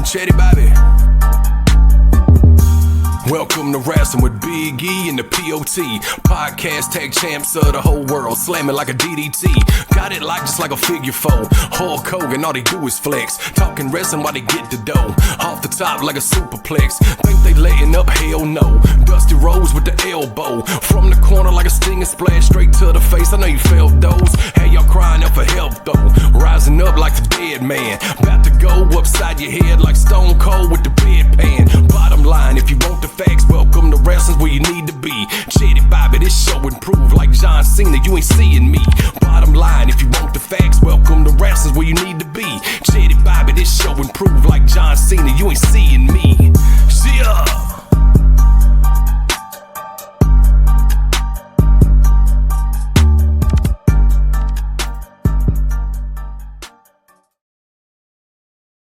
Chetty Bobby. Welcome to Wrasslin with Big E and the POT. Podcast tag champs of the whole world, slamming like a DDT. Got it like just like a figure four. Hulk Hogan, all they do is flex. Talking wrestling while they get the dough. Off the top like a superplex. Think they laying up? Hell no. Dusty Rose with the elbow. From the corner like a stinging splash straight to the face. I know you felt those. Hey, y'all crying out for help though. Rising up like the dead man. About to go upside your head like Stone Cold with the bedpan. Bottom line, if you want the facts, welcome to Wrasslin where you need to be. Chetty Bobby, this show improved like John Cena, you ain't seeing me. Bottom line, if you want the facts, welcome to Wrasslin where you need to be. Chetty Bobby, this show improved like John Cena, you ain't seeing me. See ya!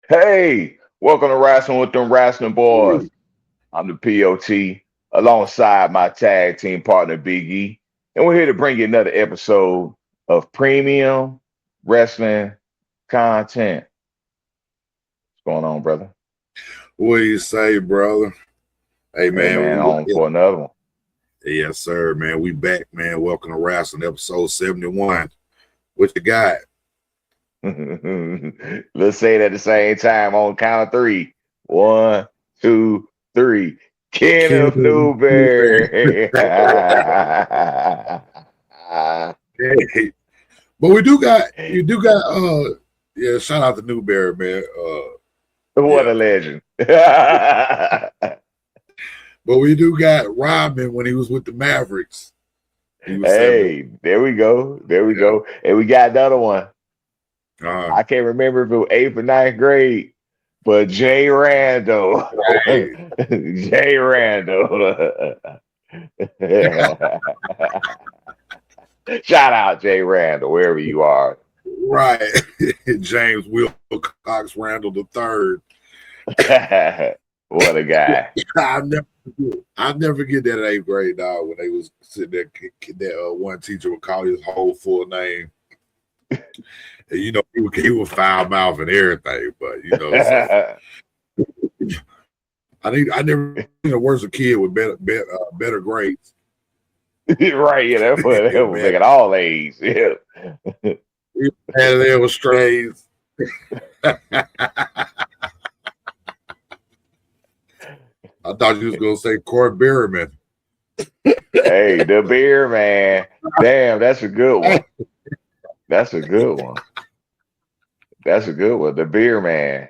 Hey, welcome to Wrasslin with them Wrasslin boys. I'm the POT alongside my tag team partner Big E, and we're here to bring you another episode of premium wrestling content. What's going on, brother? What do you say, brother? Hey, man, on for another one. Yes, sir, man. We back, man. Welcome to Wrasslin, episode 71. What you got? Let's say it at the same time on count of three. 1, 2, 3. Kenneth Newberry. Hey, but you do got yeah, shout out to Newberry, man. What a legend. But we do got Rodman when he was with the Mavericks. Hey, there we go. Go. And we got another one. I can't remember if it was 8th or 9th grade, but Jay Randall. Right. Jay Randall. Shout out Jay Randall, wherever you are. Right. James Wilcox Randall III. What a guy. I'll never forget that 8th grade, dog, when they was sitting there, that one teacher would call his whole full name. And, you know, he would foul mouth and everything, but you know, I never seen a worse kid with better grades. Right, yeah, that's what they was making all A's. Yeah, and there was strays. I thought you was gonna say Court Berryman. Hey, the beer man. Damn, that's a good one. That's a good one. The beer man.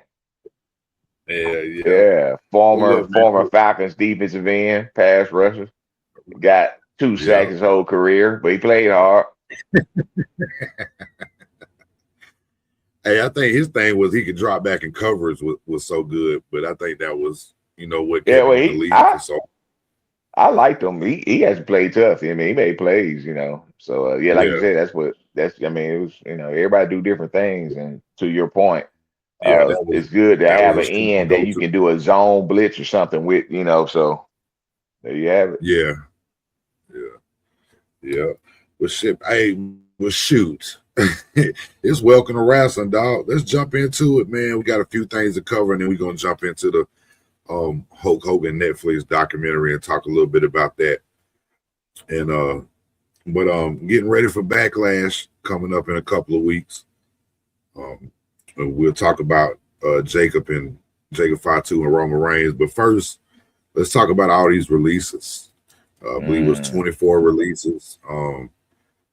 Yeah. Former Falcons defensive end, pass rusher. Got 2 sacks his whole career, but he played hard. Hey, I think his thing was he could drop back in coverage was so good, but I think that was, you know, what kept him in the league. I liked him. He hasn't played tough. I mean, he made plays, you know. So like you said, it was, you know, everybody do different things, and to your point, it's good to have an end that you can do a zone blitz or something with, you know. So there you have it. Yeah. Well, shoot. It's welcome to Wrasslin, dog. Let's jump into it, man. We got a few things to cover, and then we're gonna jump into the Hulk Hogan Netflix documentary and talk a little bit about that. And but getting ready for Backlash coming up in a couple of weeks. We'll talk about Jacob Fatu and Roman Reigns. But first, let's talk about all these releases. I believe it was 24 releases. I'm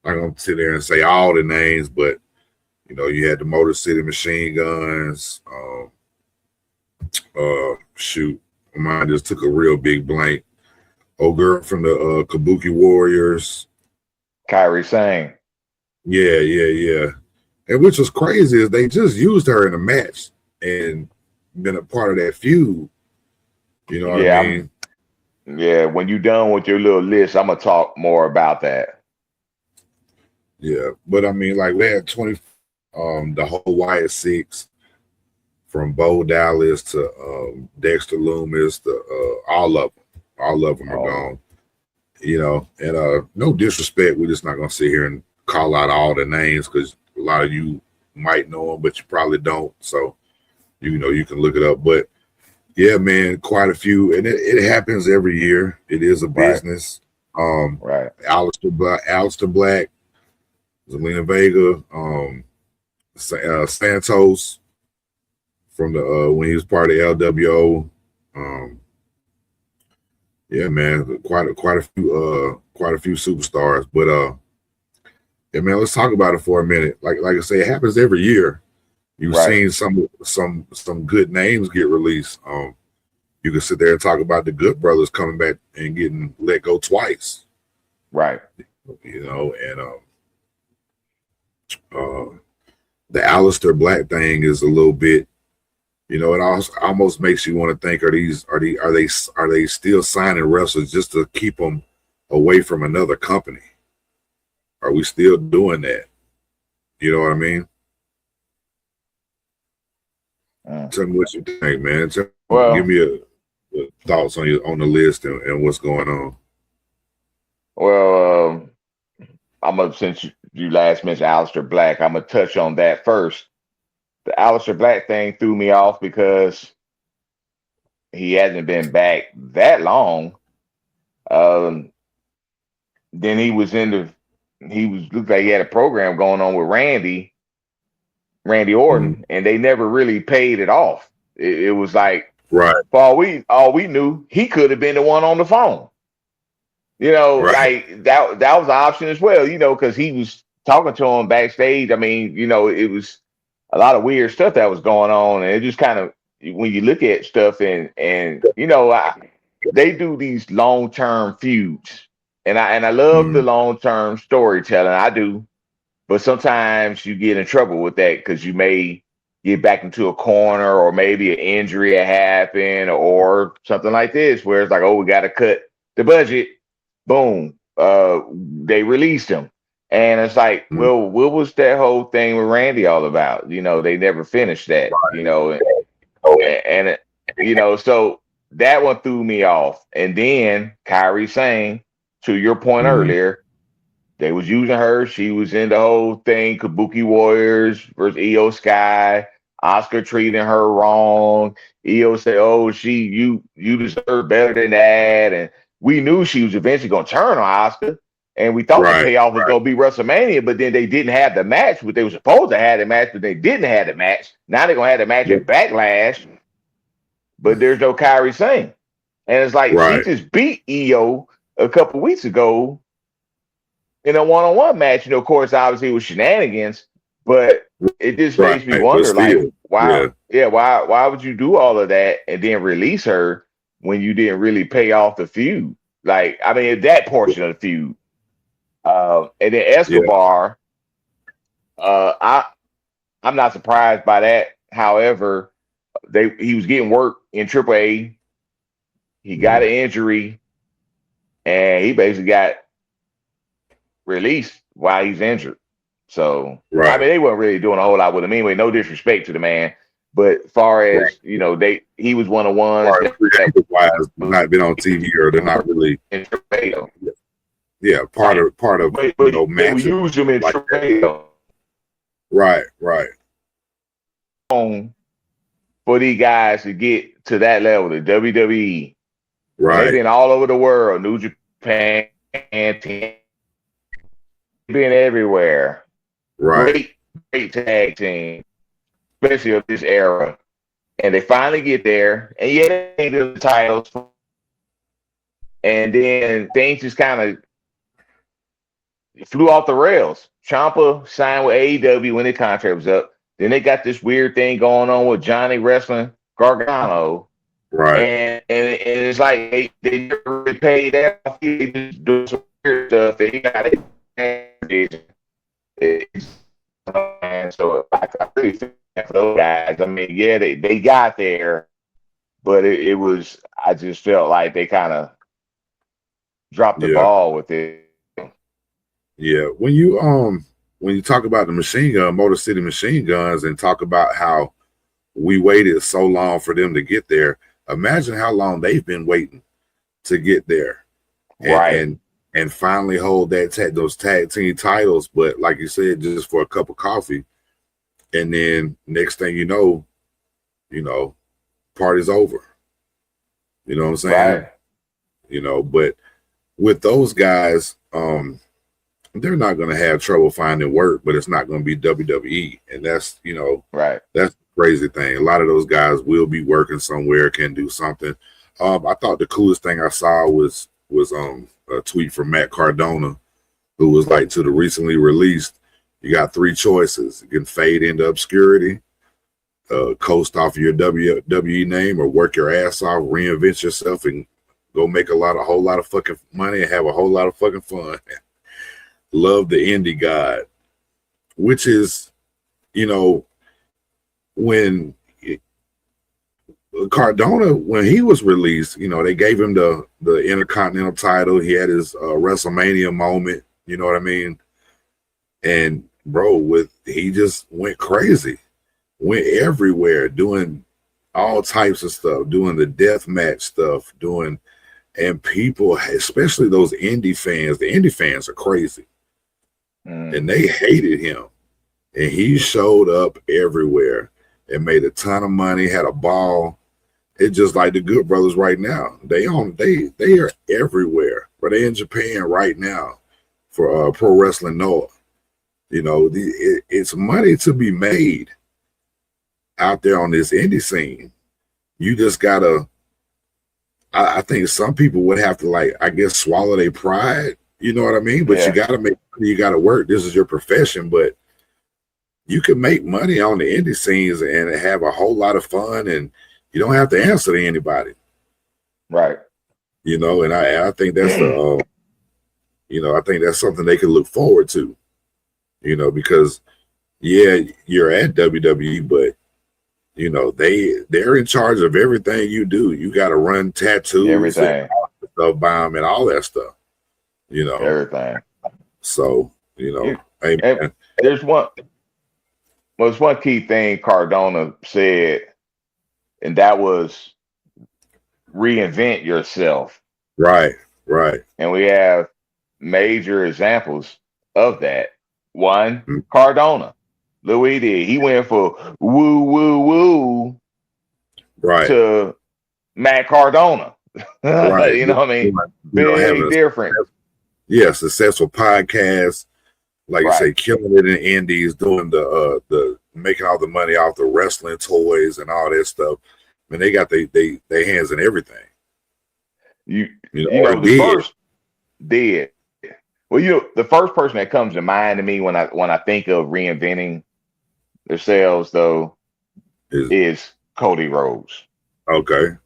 not gonna sit there and say all the names, but you know, you had the Motor City Machine Guns. Shoot, mine just took a real big blank. Old girl from the Kabuki Warriors. Kairi Sane. Yeah. And which was crazy is they just used her in a match and been a part of that feud. You know what I mean? Yeah, when you're done with your little list, I'm going to talk more about that. Yeah, but I mean, like, we had 20, the whole Wyatt Six, from Bo Dallas to Dexter Loomis to all of them are gone. You know, and no disrespect, we're just not gonna sit here and call out all the names because a lot of you might know them, but you probably don't. So You can look it up. But yeah, man, quite a few, and it happens every year. It is a business. Right. Alistair Black, Zelina Vega, Santos from the when he was part of LWO. Yeah, man, quite a few superstars. But yeah, man, let's talk about it for a minute. Like I say, it happens every year. You've seen some good names get released. You can sit there and talk about the Good Brothers coming back and getting let go twice. Right. And the Alistair Black thing is a little bit, it almost makes you want to think: are they still signing wrestlers just to keep them away from another company? Are we still doing that? You know what I mean? Tell me what you think, man. Give me thoughts on the list and what's going on. Well, since you last mentioned Alistair Black, I'm gonna touch on that first. The Alistair Black thing threw me off because he hasn't been back that long. Then looked like he had a program going on with Randy Orton, and they never really paid it off. It was like, right. For all we knew, he could have been the one on the phone. Like that was an option as well, because he was talking to him backstage. I mean, it was a lot of weird stuff that was going on. And it just kind of, when you look at stuff and they do these long-term feuds. And I love the long-term storytelling. I do. But sometimes you get in trouble with that because you may get back into a corner, or maybe an injury happened, or something like this, where it's like, oh, we got to cut the budget. Boom. They released him. And it's like, well, what was that whole thing with Randy all about? They never finished that, so that one threw me off. And then Kyrie Sane, to your point earlier, they was using her. She was in the whole thing, Kabuki Warriors versus Io Sky. Oscar treating her wrong. Io said, oh, you deserve better than that. And we knew she was eventually going to turn on Oscar. And we thought the payoff was going to be WrestleMania, but then they didn't have the match. But they were supposed to have the match, but they didn't have the match. Now they're going to have the match at Backlash, but there's no Kyrie Sane. And it's like, she just beat Io a couple weeks ago in a one-on-one match. Of course, obviously it was shenanigans, but it just makes me wonder, why would you do all of that and then release her when you didn't really pay off the feud? Like, I mean, that portion of the feud. And then Escobar, I'm not surprised by that. However, he was getting work in AAA. He got an injury, and he basically got released while he's injured. So, I mean, they weren't really doing a whole lot with him anyway. No disrespect to the man, but as far as he was one of ones that not been on TV, or they're not really in AAA. Yeah, part of matches. We use them in AAA. Right. For these guys to get to that level, the WWE. They've been all over the world, New Japan, been everywhere. Great tag team, especially of this era. And they finally get there, and they ain't the titles. And then things just kind of flew off the rails. Ciampa signed with AEW when their contract was up. Then they got this weird thing going on with Johnny Wrestling Gargano. And it's like they never really paid that off. They just do some weird stuff. They got it. And so I really feel for those guys. I mean, yeah, they got there, but it was, I just felt like they kind of dropped the ball with it. Yeah, when you talk about the Motor City Machine Guns, and talk about how we waited so long for them to get there, imagine how long they've been waiting to get there, and finally hold those tag team titles. But like you said, just for a cup of coffee, and then next thing you know, you know, party's over. You know what I'm saying? Right. You know, but with those guys, they're not going to have trouble finding work, but it's not going to be WWE. And that's, you know, right. That's the crazy thing. A lot of those guys will be working somewhere, can do something. I thought the coolest thing I saw was a tweet from Matt Cardona, who was like, to the recently released, you got 3 choices. You can fade into obscurity, coast off your WWE name, or work your ass off, reinvent yourself, and go make a whole lot of fucking money and have a whole lot of fucking fun. Love the indie god, which is, you know, when Cardona, when he was released, you know, they gave him the Intercontinental title. He had his WrestleMania moment, you know what I mean? And bro, he just went crazy, went everywhere, doing all types of stuff, doing the death match stuff, and people, especially those indie fans, the indie fans are crazy. And they hated him. And he showed up everywhere and made a ton of money, had a ball. It's just like the Good Brothers right now. They are everywhere. But they in Japan right now for Pro Wrestling Noah. You know, it's money to be made out there on this indie scene. You just gotta, I think some people would have to, like, I guess, swallow their pride. You know what I mean? But you gotta make money, you gotta work. This is your profession, but you can make money on the indie scenes and have a whole lot of fun, and you don't have to answer to anybody. Right. You know, and I think that's I think that's something they can look forward to. You know, because you're at WWE, but you know, they're in charge of everything you do. You got to run tattoos, everything, and all that stuff by them, and all that stuff. You know, everything. So, you know, hey, there's one key thing Cardona said, and that was reinvent yourself. Right. And we have major examples of that. One, Cardona. Look what he did. He went for woo, woo, woo, right, to Matt Cardona. Right. You know what I mean? Big difference. Successful podcast, like you say, killing it in indies, doing the making all the money off the wrestling toys and all that stuff. I mean, they got their hands in everything. You know the first did. Well, the first person that comes to mind to me when I think of reinventing themselves, though, is Cody Rhodes. Okay.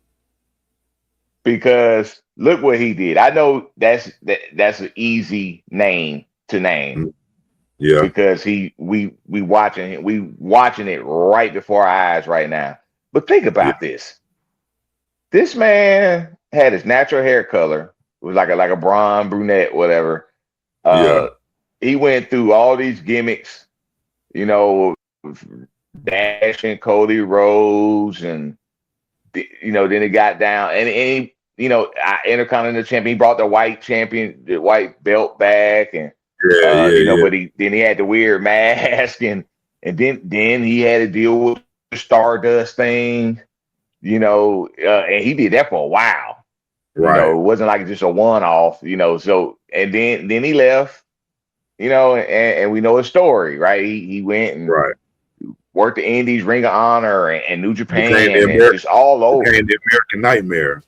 Because look what he did. I know that's an easy name to name. Yeah. Because we watching it right before our eyes right now. But think about this. This man had his natural hair color. It was like a blonde, brunette, whatever. He went through all these gimmicks, you know, Dash and Cody Rhodes, and then he got down and he, Intercontinental champion. He brought the white belt back, and but he had the weird mask, and then he had to deal with the Stardust thing, and he did that for a while. Right. It wasn't like just a one-off, so, and then he left, and we know his story, right? He went and worked the Indies, Ring of Honor, and New Japan, and just all over. Became the American Nightmare.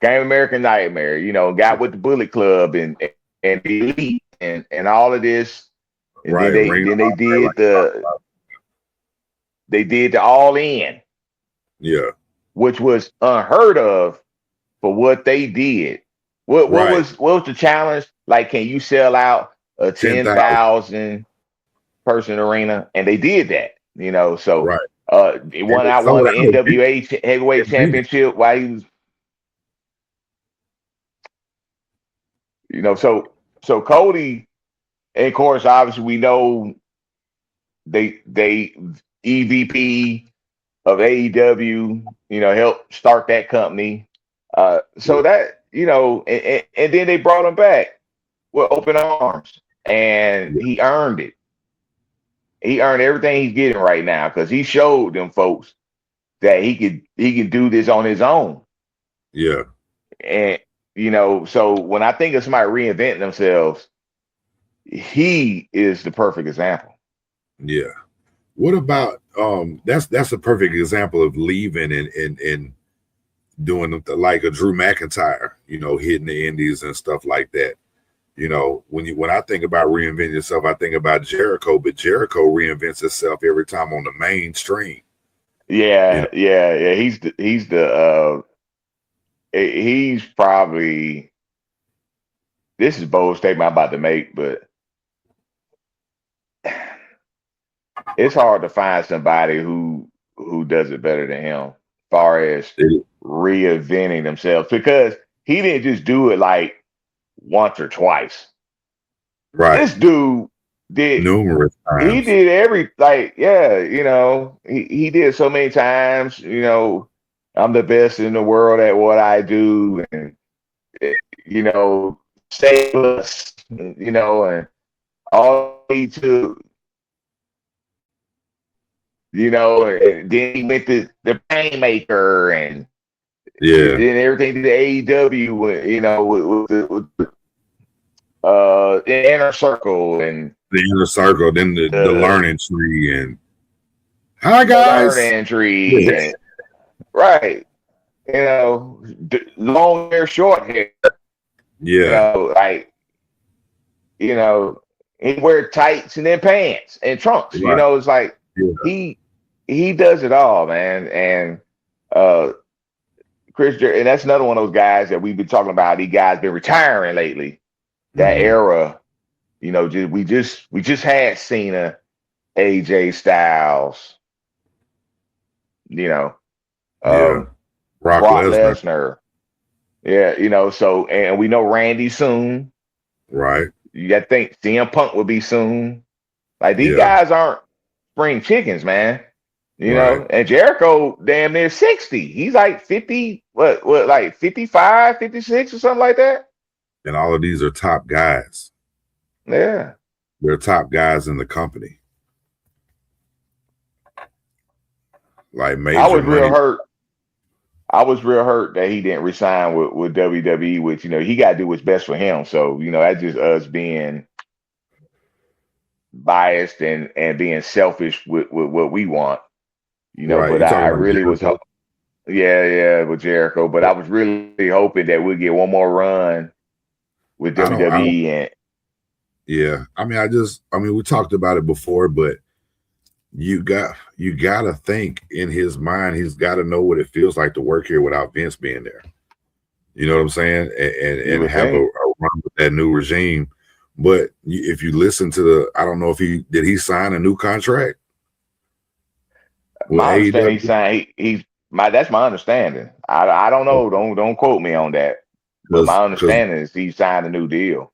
Got with the Bullet Club and the Elite and all of this. And then they did the All In. Yeah. Which was unheard of for what they did. What was the challenge? Like, can you sell out a 10,000 person arena? And they did that, so he won the NWA heavyweight championship while he was, so Cody, and of course, obviously we know they EVP of AEW, helped start that company. So that, and then they brought him back with open arms, and he earned it. He earned everything he's getting right now because he showed them folks that he can do this on his own. Yeah. And so when I think of somebody reinventing themselves, he is the perfect example. Yeah. What about that's a perfect example of leaving and doing like a Drew McIntyre, hitting the indies and stuff like that. When I think about reinventing yourself, I think about Jericho, but Jericho reinvents himself every time on the mainstream. Yeah. He's probably, this is a bold statement I'm about to make, but it's hard to find somebody who does it better than him as far as reinventing themselves, because he didn't just do it like once or twice. Right. This dude did numerous times. He did he did so many times, I'm the best in the world at what I do, and save us, and all he took, and then he went to the Painmaker, and then everything to the AEW, with the Inner Circle, and the Inner Circle, then the Learning Tree, and hi guys, Learning Tree, and, right, long hair, short hair, he wear tights and then pants and trunks. Right. It's like he does it all, man. And Chris, and that's another one of those guys that we've been talking about. These guys been retiring lately. That era, we just had Cena, AJ Styles, Brock Lesnar. Yeah, so, and we know Randy soon. Right. You got to think CM Punk will be soon. Like, these guys aren't spring chickens, man. And Jericho damn near 60. He's like 50, like 55, 56 or something like that. And all of these are top guys. Yeah. They're top guys in the company. Like major I was real money. hurt. I was real hurt that he didn't resign with WWE, which, he got to do what's best for him. So, that's just us being biased and being selfish with what we want, but I really was hoping, with Jericho, but I was really hoping that we'll get one more run with WWE. We talked about it before, but you got to think in his mind, he's got to know what it feels like to work here without Vince being there. You know what I'm saying? And have a run with that new regime. But if you listen to I don't know if he sign a new contract? My understanding, he signed. That's my understanding. I don't know. Don't quote me on that. But my understanding is he signed a new deal.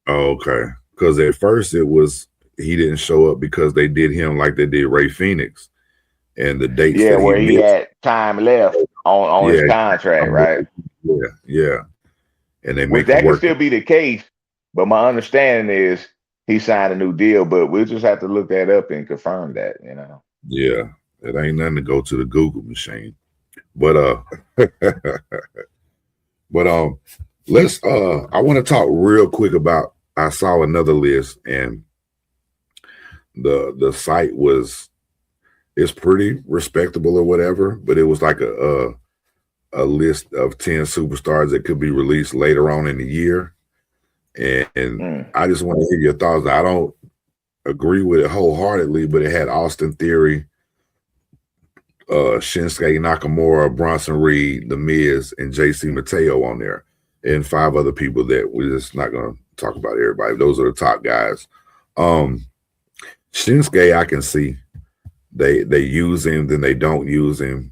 Oh, okay. Because at first it was he didn't show up because they did him like they did Ray Phoenix, and the dates. Yeah, where he had time left on his contract, right? Yeah. And they make that could still be the case, but my understanding is he signed a new deal. But we'll just have to look that up and confirm that. Yeah, it ain't nothing to go to the Google machine. But let's I want to talk real quick about, I saw another list, and the site it's pretty respectable or whatever, but it was like a list of 10 superstars that could be released later on in the year. And I just want to hear your thoughts. I don't agree with it wholeheartedly, but it had Austin Theory, Shinsuke Nakamura, Bronson Reed, The Miz, and JC Mateo on there, and 5 other people that we're just not going to talk about everybody. Those are the top guys. Shinsuke, I can see they use him, then they don't use him.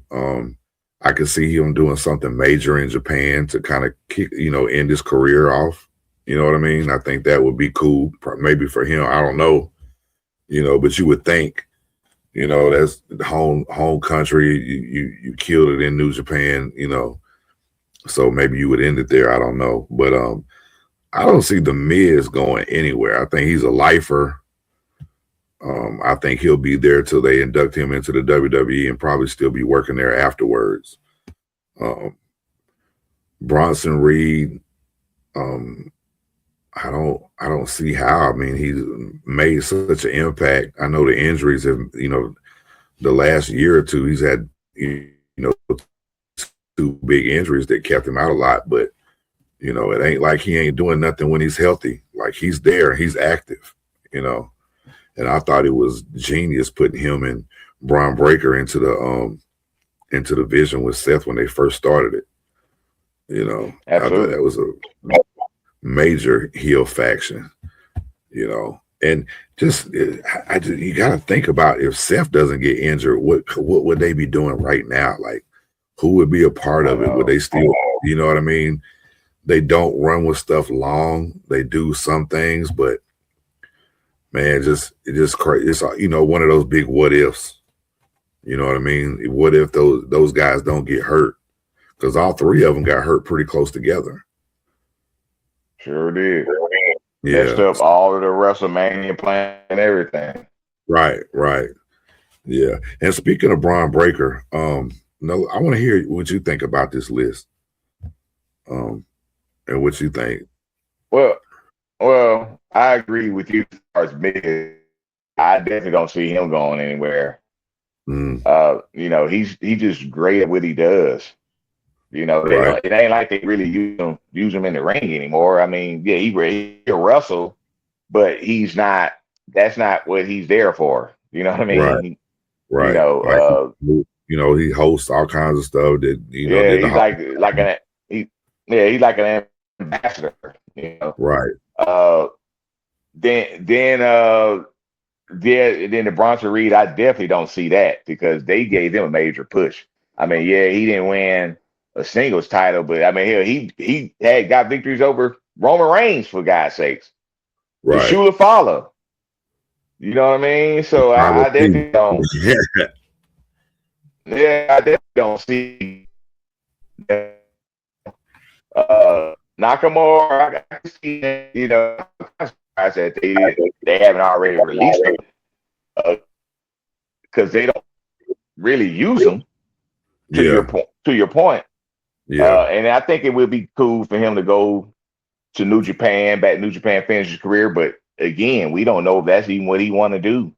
I can see him doing something major in Japan to kind of end his career off. You know what I mean? I think that would be cool, maybe for him. I don't know, but you would think, that's the home country. You killed it in New Japan, so maybe you would end it there. I don't know, but I don't see The Miz going anywhere. I think he's a lifer. I think he'll be there till they induct him into the WWE and probably still be working there afterwards. Bronson Reed, I don't see how. I mean, he's made such an impact. I know the injuries have, the last year or two, he's had, 2 big injuries that kept him out a lot, but it ain't like he ain't doing nothing when he's healthy. Like, he's there, he's active, and I thought it was genius putting him and Braun Breaker into the vision with Seth when they first started it. Absolutely. I thought that was a major heel faction, and you got to think about, if Seth doesn't get injured, what would they be doing right now? Like, who would be a part of it? Would they still, you know what I mean? They don't run with stuff long. They do some things, but man, it just crazy. It's one of those big what ifs. You know what I mean? What if those guys don't get hurt? Because all 3 of them got hurt pretty close together. Sure did. Yeah. Messed up all of the WrestleMania plan and everything. Right. Yeah. And speaking of Braun Breaker, I want to hear what you think about this list. And what you think. Well, I agree with you as far as Miz. I definitely don't see him going anywhere. He's just great at what he does. It ain't like they really use him in the ring anymore. I mean, yeah, he'll wrestle, but he's not. That's not what he's there for. You know what I mean? Right. He hosts all kinds of stuff that he's like an ambassador. Right. Then the Bronson Reed, I definitely don't see that, because they gave him a major push. I mean, yeah, he didn't win a singles title, but I mean, he had got victories over Roman Reigns, for God's sakes. Right. The shoe to follow. You know what I mean? So I definitely don't. Yeah, I definitely don't see that. Nakamura, I can see that, I said they haven't already released him, because they don't really use him. To your point. Yeah. And I think it would be cool for him to go to New Japan, finish his career. But again, we don't know if that's even what he want to do.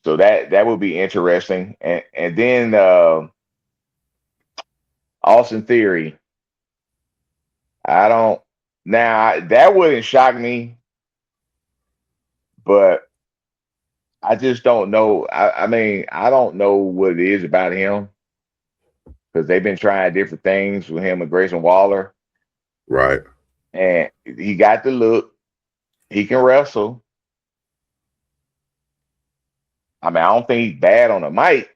So that would be interesting. And then Austin Theory. That wouldn't shock me, but I just don't know. I mean, I don't know what it is about him, because they've been trying different things with him and Grayson Waller. Right. And he got the look. He can wrestle. I mean, I don't think he's bad on the mic.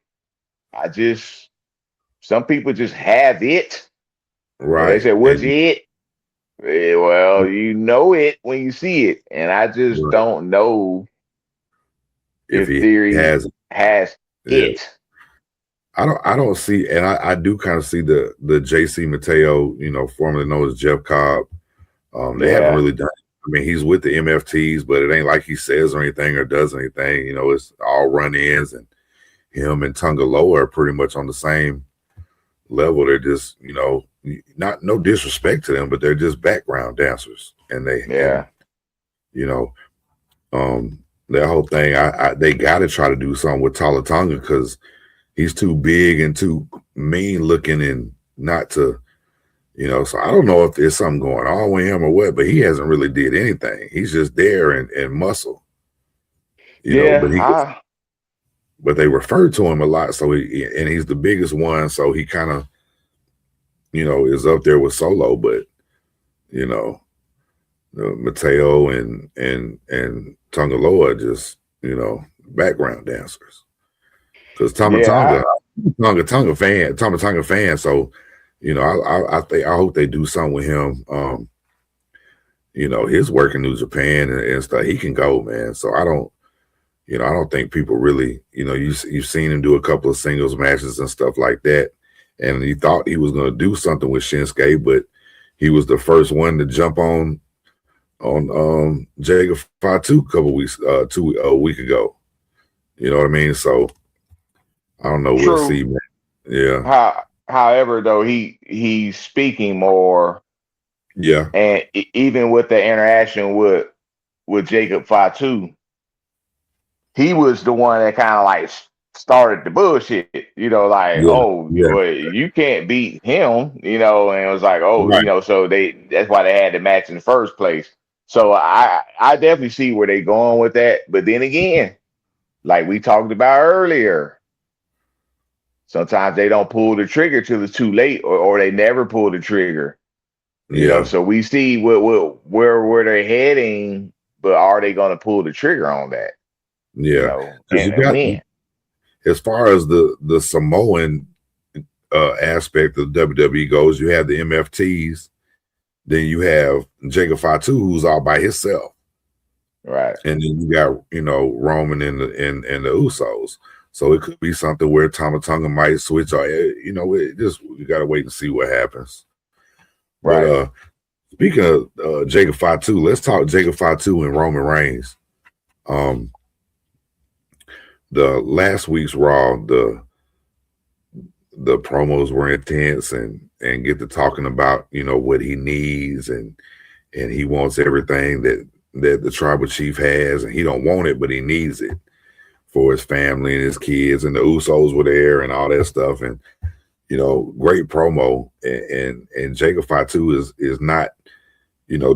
Some people just have it. Right. They say, what's it? Well, you know it when you see it. And I just don't know if Theory has it. I don't see, and I do kind of see the JC Mateo, formerly known as Jeff Cobb. They haven't really done. I mean, he's with the MFTs, but it ain't like he says or anything or does anything. It's all run-ins, and him and Tonga Loa are pretty much on the same level. They're just, no disrespect to them, but they're just background dancers, and their whole thing. They got to try to do something with Tala Tonga, because he's too big and too mean looking, and not to, so I don't know if there's something going on with him or what, but he hasn't really did anything. He's just there and muscle, but they refer to him a lot. So he's the biggest one. So he kind of, is up there with Solo, but, Mateo and Tonga Loa just, background dancers. Because Tama Tonga fan. So, I hope they do something with him. His work in New Japan and stuff, he can go, man. So I don't think people really, you've seen him do a couple of singles matches and stuff like that. And he thought he was going to do something with Shinsuke, but he was the first one to jump on on Jacob Fatu a week ago. You know what I mean? So I don't know. We'll True. see, man. Yeah. However, though, he's speaking more, Yeah. and even with the interaction with Jacob Fatu, he was the one that kind of like started the bullshit. Like, Yeah. oh, Yeah. well, you can't beat him. And it was like, oh, Right. so that's why they had the match in the first place. So I definitely see where they're going with that. But then again, like we talked about earlier, sometimes they don't pull the trigger till it's too late, or they never pull the trigger. Yeah. So we see where they're heading, but are they going to pull the trigger on that? Yeah. Because And win. as far as the Samoan aspect of WWE goes, you have the MFTs, then you have Jacob Fatu, who's all by himself. Right. And then you got, Roman and the Usos. So it could be something where Tama Tonga might switch, or we gotta wait and see what happens. Right. But speaking of Jacob Fatu, let's talk Jacob Fatu and Roman Reigns. The last week's Raw, the promos were intense and get to talking about what he needs, and he wants everything that the tribal chief has, and he don't want it, but he needs it for his family and his kids, and the Usos were there and all that stuff, and great promo, and Jacob Fatu is not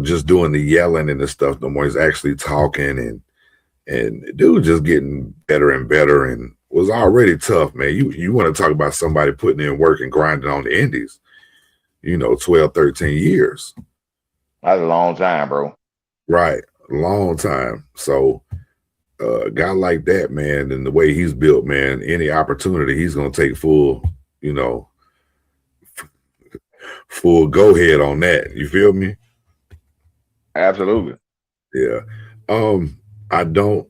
just doing the yelling and the stuff no more. He's actually talking, and dude just getting better and better, and was already tough, man. You want to talk about somebody putting in work and grinding on the indies, 12, 13 years. That's a long time, bro. Right. Long time. So a guy like that, man, and the way he's built, man, any opportunity, he's going to take full go ahead on that. You feel me? Absolutely. Yeah. I don't,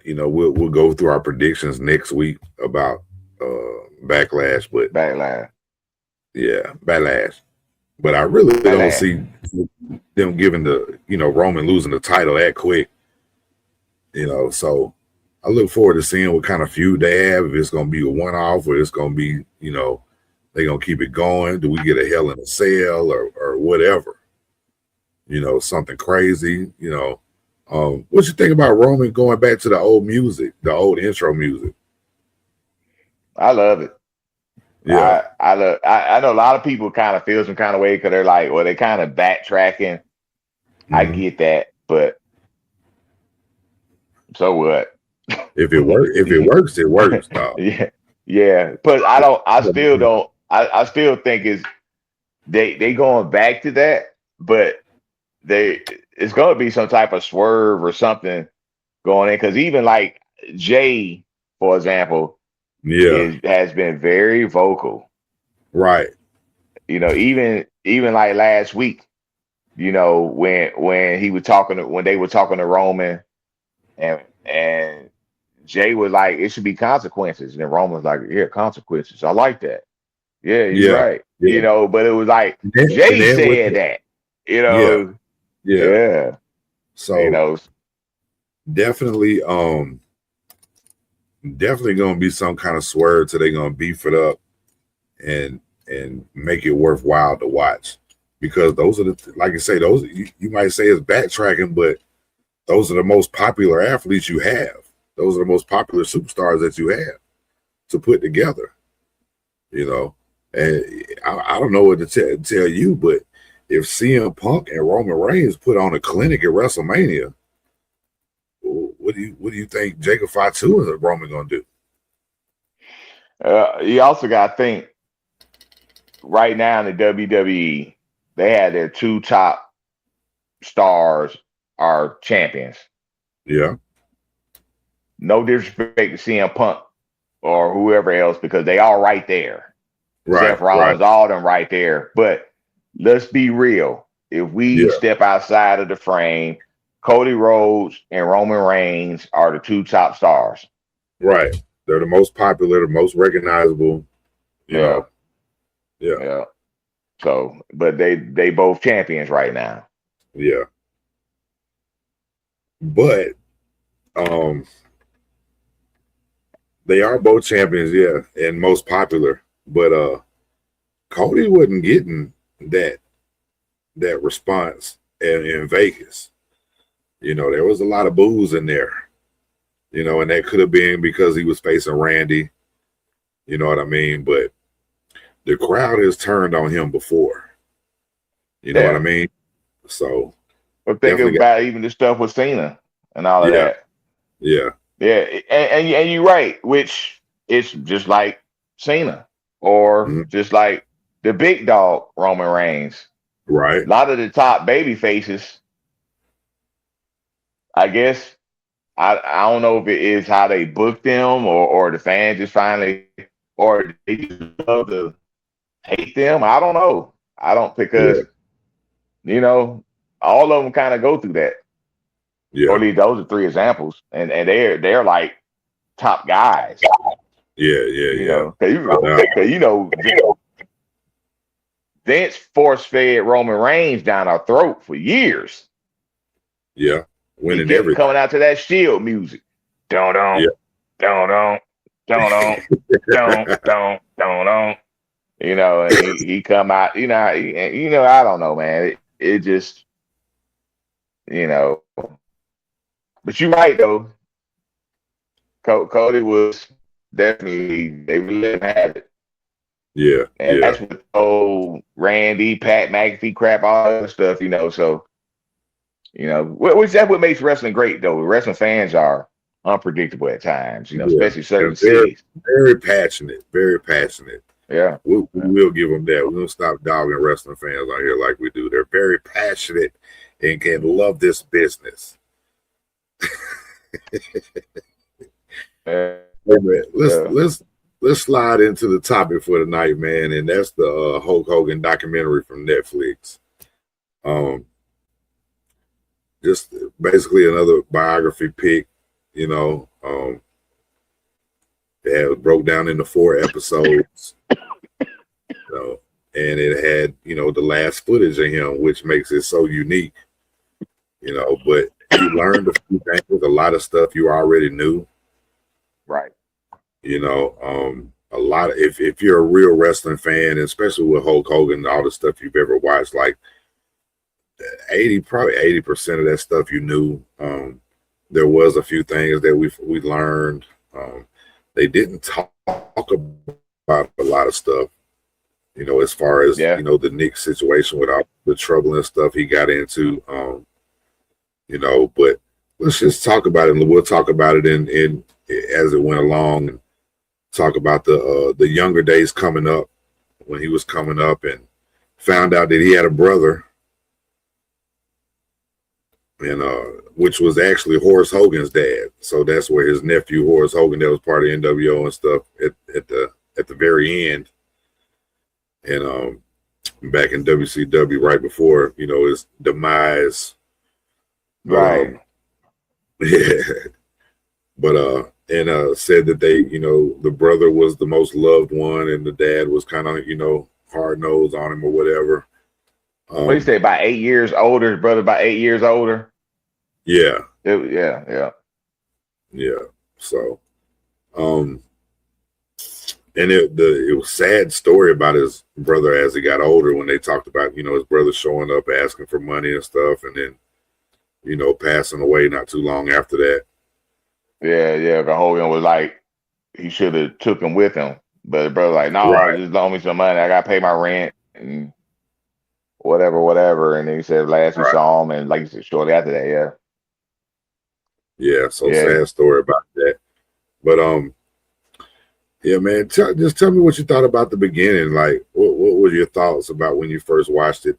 we'll go through our predictions next week about Backlash, but Backlash. Yeah, Backlash. But I really don't see them giving Roman losing the title that quick. So I look forward to seeing what kind of feud they have, if it's gonna be a one-off or it's gonna be, they're gonna keep it going. Do we get a Hell in a Cell or whatever? Something crazy, what you think about Roman going back to the old music, the old intro music? I love it. Yeah. I know a lot of people kind of feel some kind of way because they're like, well, they kind of backtracking. Mm-hmm. I get that, but so what? If it works, it works. Dog. Yeah. But I still think they going back to that, but it's going to be some type of swerve or something going in, because even like Jay, for example, has been very vocal. Right. Even like last week, when he was when they were talking to Roman, and Jay was like, it should be consequences. And then Roman was like, yeah, consequences. I like that. Yeah, you're right. Yeah. But it was like Jay said that. Yeah. So definitely gonna be some kind of swerve till they're gonna beef it up and make it worthwhile to watch, because those are like you say, those you might say it's backtracking, but those are the most popular athletes you have. Those are the most popular superstars that you have to put together. And I don't know what to tell you, but if CM Punk and Roman Reigns put on a clinic at WrestleMania, what do you think Jacob Fatu and Roman gonna do? You also got to think, right now in the WWE, they had their two top stars are champions. Yeah. No disrespect to CM Punk or whoever else, because they all right there. Right. Seth Rollins, all of them right there. But let's be real. If we step outside of the frame, Cody Rhodes and Roman Reigns are the two top stars. Right. They're the most popular, the most recognizable. Yeah. Yeah. So, but they both champions right now. Yeah. but they are both champions, yeah, and most popular. But Cody wasn't getting that response in Vegas. There was a lot of boos in there. And that could have been because he was facing Randy. You know what I mean? But the crowd has turned on him before. You know what I mean? So, but think about even the stuff with Cena and all of that. Yeah. Yeah, and you're right, which it's just like Cena or just like the big dog Roman Reigns. Right. A lot of the top baby faces, I guess, I don't know if it is how they book them or the fans just finally, or they just love to hate them. I don't know. I don't, because all of them kind of go through that. Yeah. Or at least those are three examples, and they're like top guys. Yeah. Vince force fed Roman Reigns down our throat for years. Yeah, winning everything. Coming out to that Shield music, don't. And he come out. I don't know, man. It just, But you're right though. Cody was definitely, they would let him have it. Yeah. And that's with old Randy, Pat McAfee crap, all that stuff, So, which that's what makes wrestling great though. Wrestling fans are unpredictable at times, especially certain cities. Very passionate, very passionate. Yeah. We'll give them that. We don't stop dogging wrestling fans out here like we do. They're very passionate and can love this business. Let's slide into the topic for tonight, man, and that's the Hulk Hogan documentary from Netflix. Just basically another biography pick, It broke down into 4 episodes, and it had, the last footage of him, which makes it so unique, but you learned a few things, a lot of stuff you already knew. Right. A lot of, if you're a real wrestling fan, especially with Hulk Hogan and all the stuff you've ever watched, like probably 80% of that stuff you knew. There was a few things that we learned. They didn't talk about a lot of stuff, as far as the Nick situation with all the trouble and stuff he got into. But let's just talk about it, and we'll talk about it in as it went along, and talk about the younger days coming up, when he was coming up and found out that he had a brother, and which was actually Horace Hogan's dad. So that's where his nephew Horace Hogan, that was part of NWO and stuff, at the very end, and back in WCW right before his demise. Right. But said that they, the brother was the most loved one, and the dad was kind of, hard nosed on him or whatever. What do you say? About 8 years older, his brother about 8 years older. Yeah. Yeah. So, and it was a sad story about his brother as he got older, when they talked about, his brother showing up asking for money and stuff, and then, passing away not too long after that. Yeah. But Hogan was like, he should have took him with him, but the brother like, no, just loan me some money. I got to pay my rent and whatever. And then he said last we saw him, and like you said, shortly after that, Yeah, so sad story about that. But yeah, man, just tell me what you thought about the beginning. Like, what were your thoughts about when you first watched it?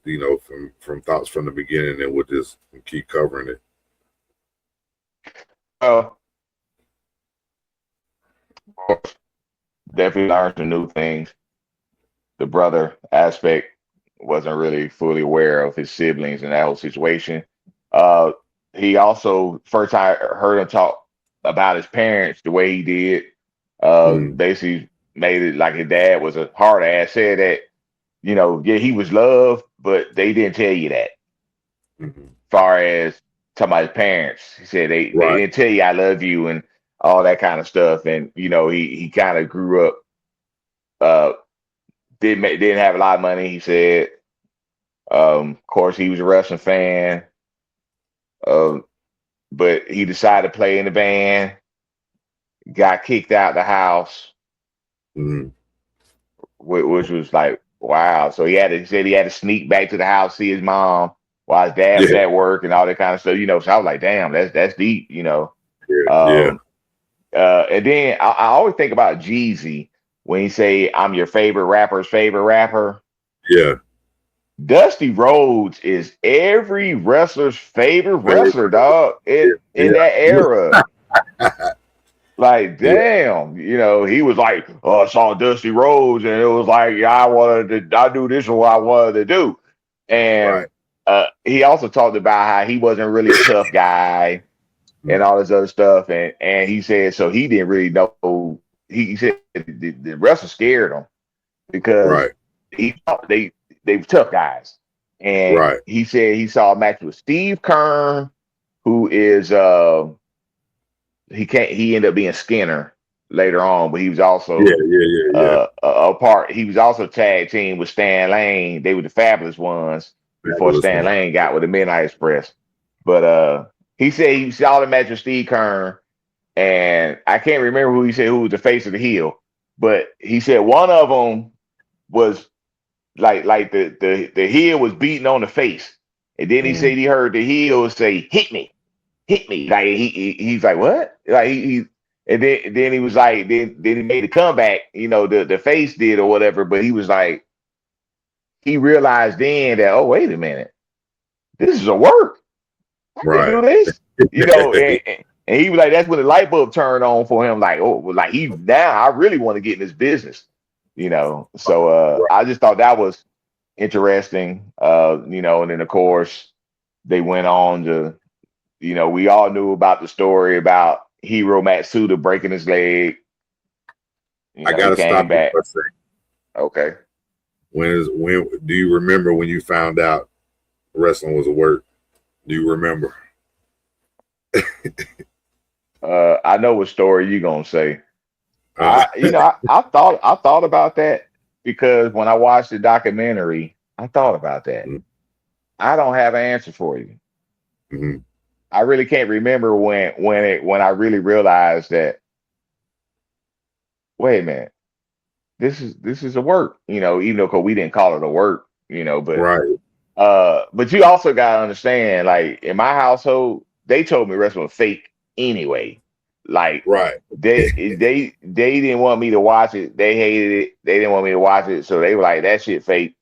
From thoughts from the beginning, and we'll just keep covering it. Definitely learned some new things. The brother aspect, wasn't really fully aware of his siblings and that whole situation. He also, first time I heard him talk about his parents the way he did, basically made it like his dad was a hard ass. Said that, he was loved, but they didn't tell you that. Far as talking about his parents. He said they Right. didn't tell you I love you and all that kind of stuff. And he kind of grew up, didn't have a lot of money. He said, of course, he was a wrestling fan, but he decided to play in the band. Got kicked out the house, Mm-hmm. which was like wow. So he said he had to sneak back to the house, see his mom while his dad was at work and all that kind of stuff. So I was like, damn, that's deep. Yeah. And then I always think about Jeezy when he say, "I'm your favorite rapper's favorite rapper." Yeah. Dusty Rhodes is every wrestler's favorite wrestler, dog. In that era. Like, damn, he was like, "Oh, I saw Dusty Rhodes, and it was like, yeah, I do this is what I wanted to do." And he also talked about how he wasn't really a tough guy and all this other stuff. And he said, so he didn't really know. He said the wrestler scared him because he thought they were tough guys. And he said he saw a match with Steve Kern, who is he ended up being Skinner later on, but he was also a part. He was also tag team with Stan Lane. They were the Fabulous Ones before Stan Lane got with the Midnight Express. But he said he saw the match with Steve Kern, and I can't remember who he said who was the face of the heel, but he said one of them was like the heel was beating on the face, and then he said he heard the heel say "hit me." Hit me. Like he's like, what? Like and then he was like, then he made a comeback, the face did or whatever, but he was like, he realized then that, oh, wait a minute, this is a work. I can do this. And he was like, that's when the light bulb turned on for him, like, oh, like now I really want to get in this business, So I just thought that was interesting. And then of course they went on to we all knew about the story about Hiro Matsuda breaking his leg. I gotta stop back. For a second. Okay. When do you remember when you found out wrestling was a work? Do you remember? I know what story you're gonna say. I thought about that because when I watched the documentary, I thought about that. Mm-hmm. I don't have an answer for you. Mm-hmm. I really can't remember when I really realized that. Wait a minute, this is a work, even though 'cause we didn't call it a work, but but you also gotta understand, like in my household, they told me wrestling was fake anyway. Like they didn't want me to watch it. They hated it. They didn't want me to watch it, so they were like, that shit fake.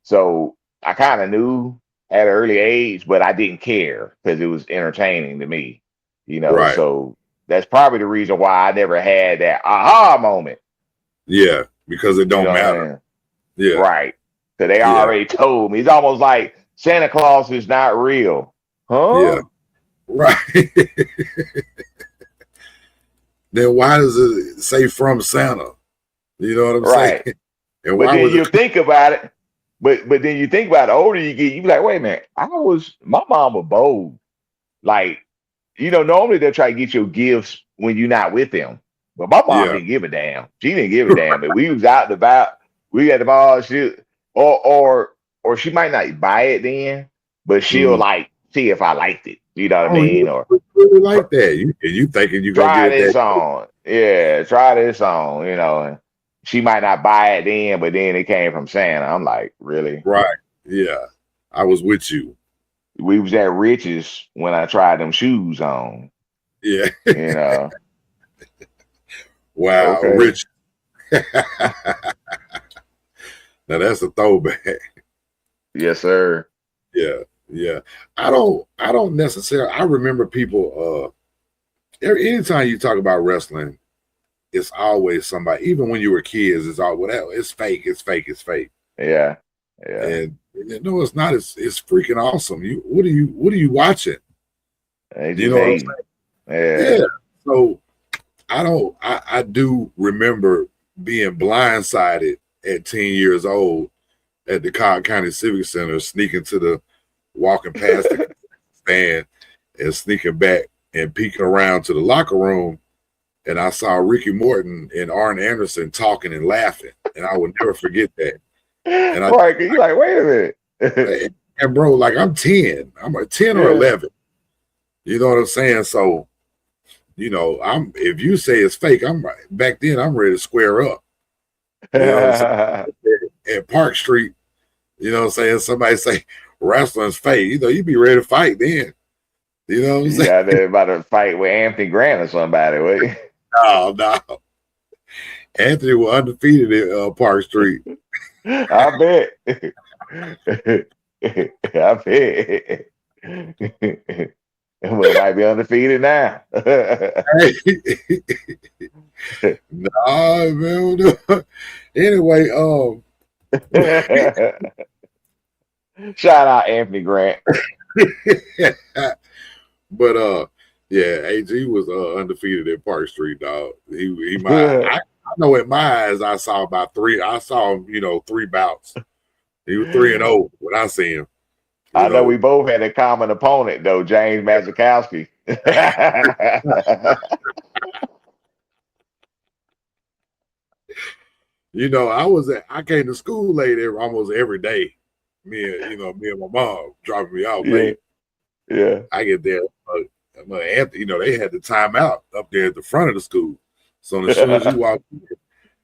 So I kind of knew at an early age, but I didn't care because it was entertaining to me, So that's probably the reason why I never had that aha moment. Yeah, because it don't matter. Yeah, right. Because they already told me. It's almost like Santa Claus is not real, huh? Yeah, right. Then why does it say from Santa? You know what I'm saying? And but then you think about it. But then you think about it, the older you get, you be like, wait a minute, my mom was bold. Like, normally they'll try to get your gifts when you're not with them. But my mom didn't give a damn. She didn't give a damn. But we was out and about, we at the mall, or she might not buy it then, but she'll like see if I liked it. You know what I mean? Or really like that. You thinking you gonna try get this that on. Yeah, try this on, and she might not buy it then, but then it came from Santa. I'm like, really? Right. Yeah. I was with you. We was at Rich's when I tried them shoes on. Yeah. Wow, okay. Rich. Now that's a throwback. Yes, sir. Yeah. Yeah. I don't necessarily, I remember people, anytime you talk about wrestling, it's always somebody, even when you were kids, it's all whatever. It's fake. It's fake. It's fake. Yeah. Yeah. And no, it's not. It's freaking awesome. What are you watching? You know what I'm saying? Yeah. So I do remember being blindsided at 10 years old at the Cobb County Civic Center, sneaking to the walking past the stand and sneaking back and peeking around to the locker room, and I saw Ricky Morton and Arn Anderson talking and laughing, and I will never forget that. And right, you like, wait a minute. And bro, like I'm 10. I'm like 10 or 11. You know what I'm saying? So, you know, if you say it's fake, back then I'm ready to square up. You know what I'm saying? At Park Street, you know what I'm saying? Somebody say wrestling's fake, you know, you be ready to fight then. You know what I'm saying? Yeah, they're about to fight with Anthony Grant or somebody. Wait. No. Anthony was undefeated at Park Street. I bet. I bet. Well, it might be undefeated now. Nah, man. Anyway, shout out Anthony Grant. But yeah, AG was undefeated at Park Street, dog. He might. I know in my eyes, I saw about 3. I saw him, you know, 3 bouts. He was 3-0 when I see him. I know we both had a common opponent though, James Mazikowski. You know, I came to school late almost every day. Me and my mom dropping me off late. Yeah. I get there. Anthony, you know, they had the timeout up there at the front of the school. So as soon as you walk in,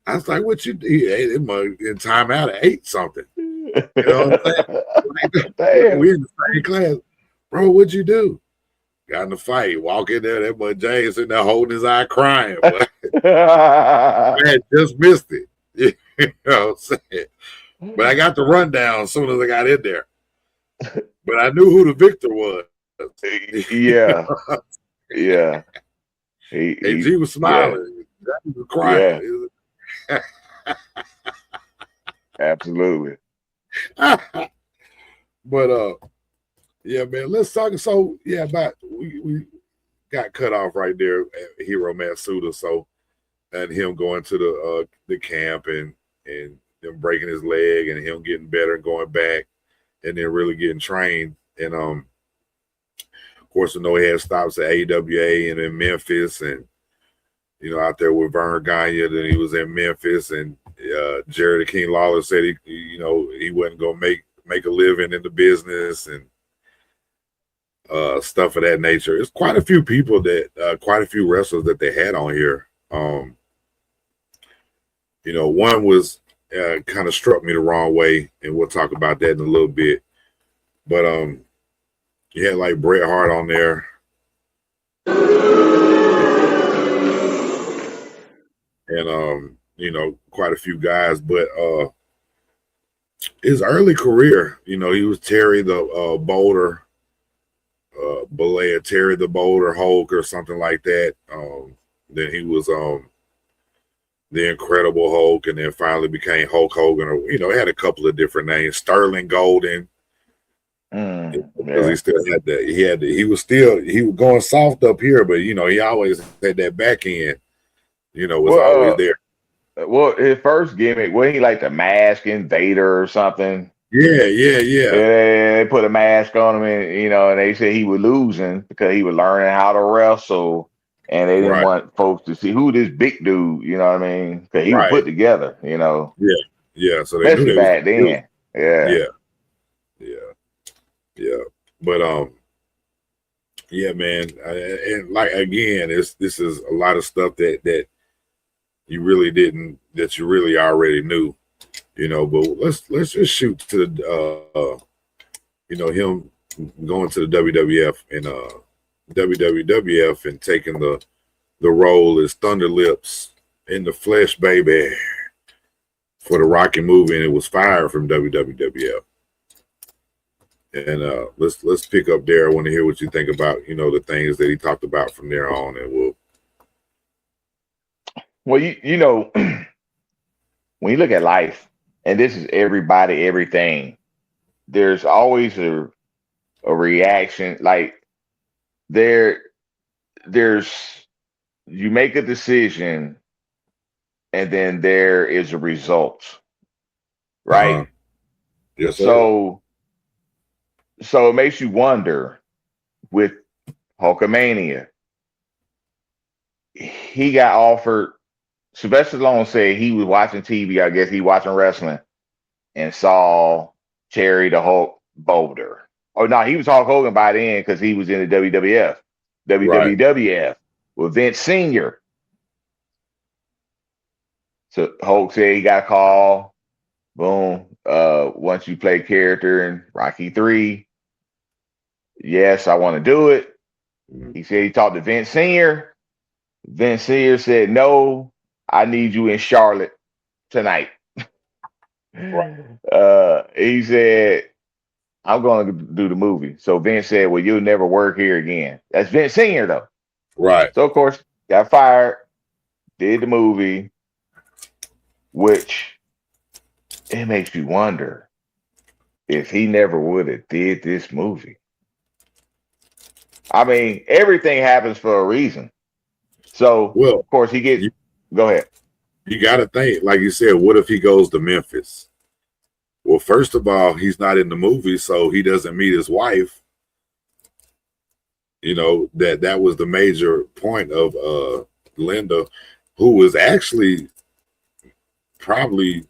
I was like, what you do? They must in timeout at 8 something. You know what I'm saying? We in the same class. Bro, what'd you do? Got in the fight. Walk in there, that boy James sitting there holding his eye crying. Man, just missed it. You know what I'm saying? But I got the rundown as soon as I got in there. But I knew who the victor was. Yeah. Yeah. He was smiling. Yeah. He was crying. Yeah. Absolutely. But yeah, man, let's talk. So yeah, we got cut off right there at Hiro Matsuda. So and him going to the camp and them breaking his leg and him getting better and going back and then really getting trained. And of course, I know he had stops at AWA and in Memphis and you know out there with Vern Gagne. Then he was in Memphis and Jerry the King Lawler said he wasn't gonna make a living in the business and stuff of that nature. It's quite a few people quite a few wrestlers that they had on here. You know, one was kind of struck me the wrong way, and we'll talk about that in a little bit. But you had like Bret Hart on there. And you know, quite a few guys, but his early career, you know, he was Terry the Boulder, Terry the Boulder Hulk or something like that. Then he was the Incredible Hulk, and then finally became Hulk Hogan, or you know, had a couple of different names. Sterling Golden, because he still had that. He was going soft up here, but you know, he always had that back end. You know, was always there. Well, his first gimmick, wasn't he like the Mask Invader or something? Yeah. They put a mask on him, and you know, and they said he was losing because he was learning how to wrestle, and they didn't want folks to see who this big dude. You know what I mean? Because he was put together. You know. Yeah. So they especially back then. Yeah. But yeah, man, and like again, this is a lot of stuff that you really already knew, you know. But let's just shoot to the you know, him going to the WWF and WWF and taking the role as Thunder Lips in the Flesh, baby, for the Rocky movie, and it was fired from WWF. And let's pick up there. I want to hear what you think about, you know, the things that he talked about from there on, and Well, you know, when you look at life, and this is everybody, everything, there's always a reaction. Like there's you make a decision, and then there is a result, right? Yes, sir. So it makes you wonder with Hulkamania. He got offered. Sylvester Stallone said he was watching TV. I guess he watching wrestling and saw Terry the Hulk Boulder. Oh no, he was Hulk Hogan by then because he was in the WWF, Right. WWF with Vince Senior. So Hulk said he got a call. Boom. Once you play character in Rocky 3, yes, I want to do it. He said he talked to Vince Senior. Vince Senior said, no, I need you in Charlotte tonight. He said, I'm going to do the movie. So Vince said, well, you'll never work here again. That's Vince Senior, though. Right. So, of course, got fired, did the movie, which it makes you wonder if he never would have did this movie. I mean, everything happens for a reason. So, well, of course, he gets. Go ahead. You got to think, like you said, what if he goes to Memphis? Well, first of all, he's not in the movie, so he doesn't meet his wife. You know, that was the major point of Linda, who was actually probably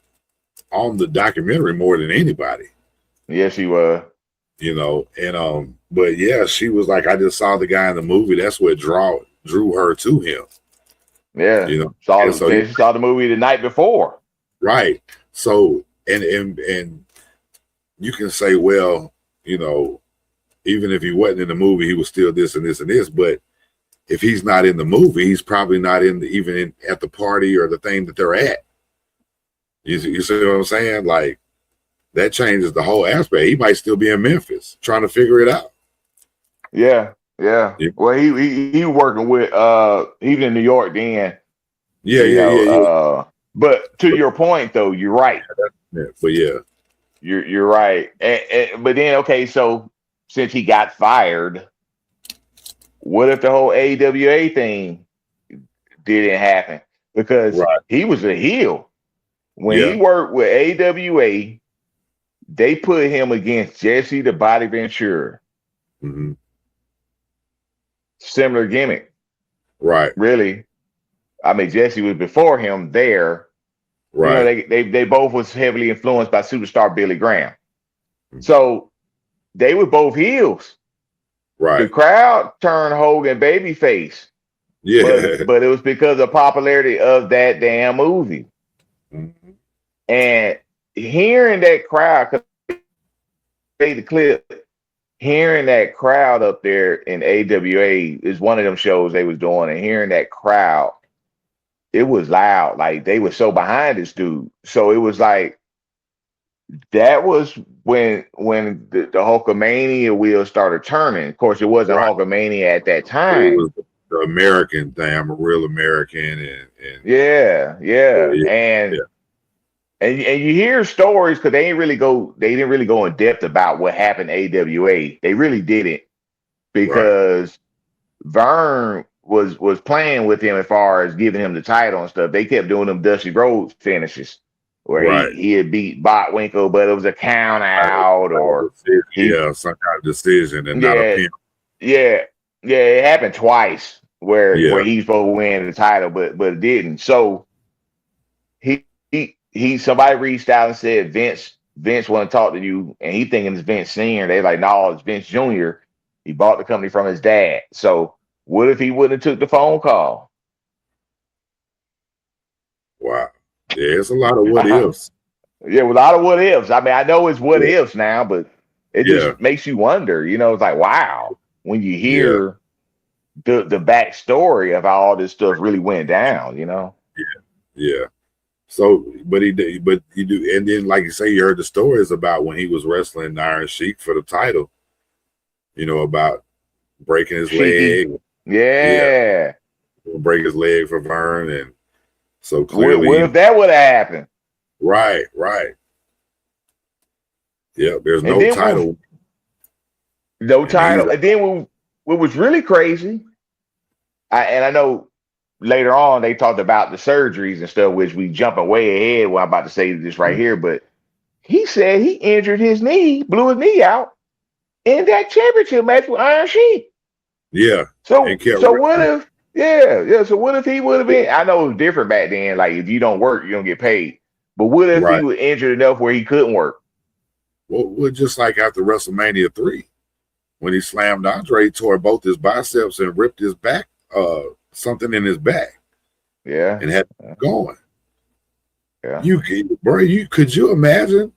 on the documentary more than anybody. Yes, he was. You know, and but yeah, she was like, I just saw the guy in the movie. That's what drew her to him. Yeah, you know, she saw the movie the night before. Right. So and you can say, well, you know, even if he wasn't in the movie, he was still this and this and this. But if he's not in the movie, he's probably not even at the party or the thing that they're at. You see what I'm saying? Like, that changes the whole aspect. He might still be in Memphis trying to figure it out. Yeah. Well, he working with he was in New York then. Yeah. But to your point, though, you're right. But yeah, you're right. But then, okay, so since he got fired, what if the whole AWA thing didn't happen? Because he was a heel. When he worked with AWA, they put him against Jesse the Body Ventura. Mm-hmm. Similar gimmick. Right. Really. I mean, Jesse was before him there. Right. You know, they both was heavily influenced by superstar Billy Graham. Mm-hmm. So they were both heels. Right. The crowd turned Hogan babyface. Yeah. But it was because of popularity of that damn movie. Mm-hmm. And hearing that crowd, because they the clip, hearing that crowd up there in AWA is one of them shows they was doing, and hearing that crowd, it was loud. Like, they were so behind this dude. So it was like, that was when the Hulkamania wheel started turning. Of course, it wasn't Hulkamania at that time. It was the American thing. I'm a real American, and yeah. And you hear stories, because they didn't really go in depth about what happened to AWA. They really didn't, because Vern was playing with him as far as giving him the title and stuff. They kept doing them Dusty Rhodes finishes where he had beat Botwinkle, but it was a count out or some kind of decision and not a pin. Yeah, it happened twice where he's supposed to win the title, but it didn't. So somebody reached out and said, Vince want to talk to you, and he thinking it's Vince Senior. They like, no, it's Vince Jr. He bought the company from his dad. So what if he wouldn't have took the phone call? Wow. Yeah, it's a lot of what ifs. Yeah, a lot of what ifs. I mean, I know it's what ifs now, but it just makes you wonder. You know, it's like, wow, when you hear the backstory of how all this stuff really went down, you know? Yeah. So, but you do, and then, like you say, you heard the stories about when he was wrestling Iron Sheik for the title. You know, about breaking his leg. Yeah. Break his leg for Vern, and so clearly, what if that would have happened? Right. Yeah, there's no title. No title. And then what was really crazy, I know later on they talked about the surgeries and stuff, which we jumping way ahead. Well, I'm about to say this right here, but he said he injured his knee, blew his knee out in that championship match with Iron Sheik. Yeah. So what if so what if he would have been, I know it was different back then, like if you don't work, you don't get paid. But what if he Right. was injured enough where he couldn't work? Well, just like after WrestleMania 3, when he slammed Andre, he tore both his biceps and ripped his back, something in his back. Yeah. And had going. Yeah. Could you imagine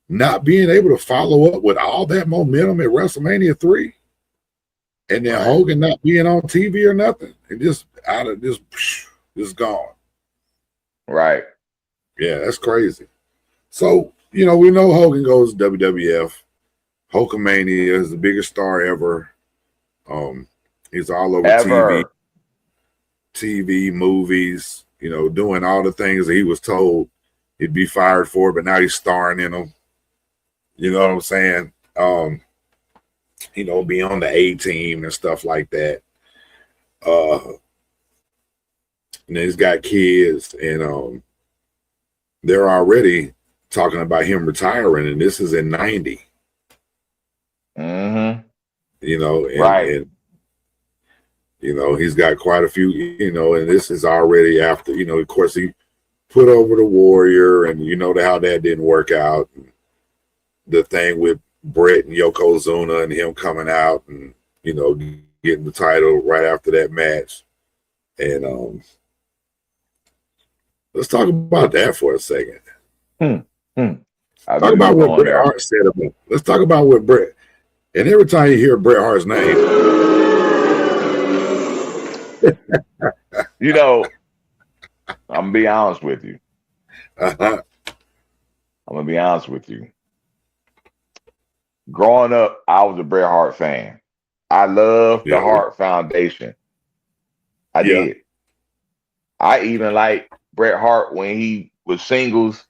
not being able to follow up with all that momentum at WrestleMania 3? And then Hogan not being on TV or nothing, and just out of just gone. Right. Yeah, that's crazy. So, we know Hogan goes to WWF. Hulkamania is the biggest star ever. He's all over TV, movies, doing all the things that he was told he'd be fired for, but now he's starring in them. You know what I'm saying? Be on the A team and stuff like that. And then he's got kids, and they're already talking about him retiring, and this is in 90. Mm-hmm. And he's got quite a few, and this is already after, of course, he put over the Warrior, and how that didn't work out. And the thing with Brett and Yokozuna and him coming out and, getting the title right after that match. And let's talk about that for a second. Talk about what Bret Hart said about it. Let's talk about what Bret, and every time you hear Bret Hart's name, I'm gonna be honest with you. I'm gonna be honest with you. Growing up, I was a Bret Hart fan. I loved the Hart Foundation. I did. I even liked Bret Hart when he was singles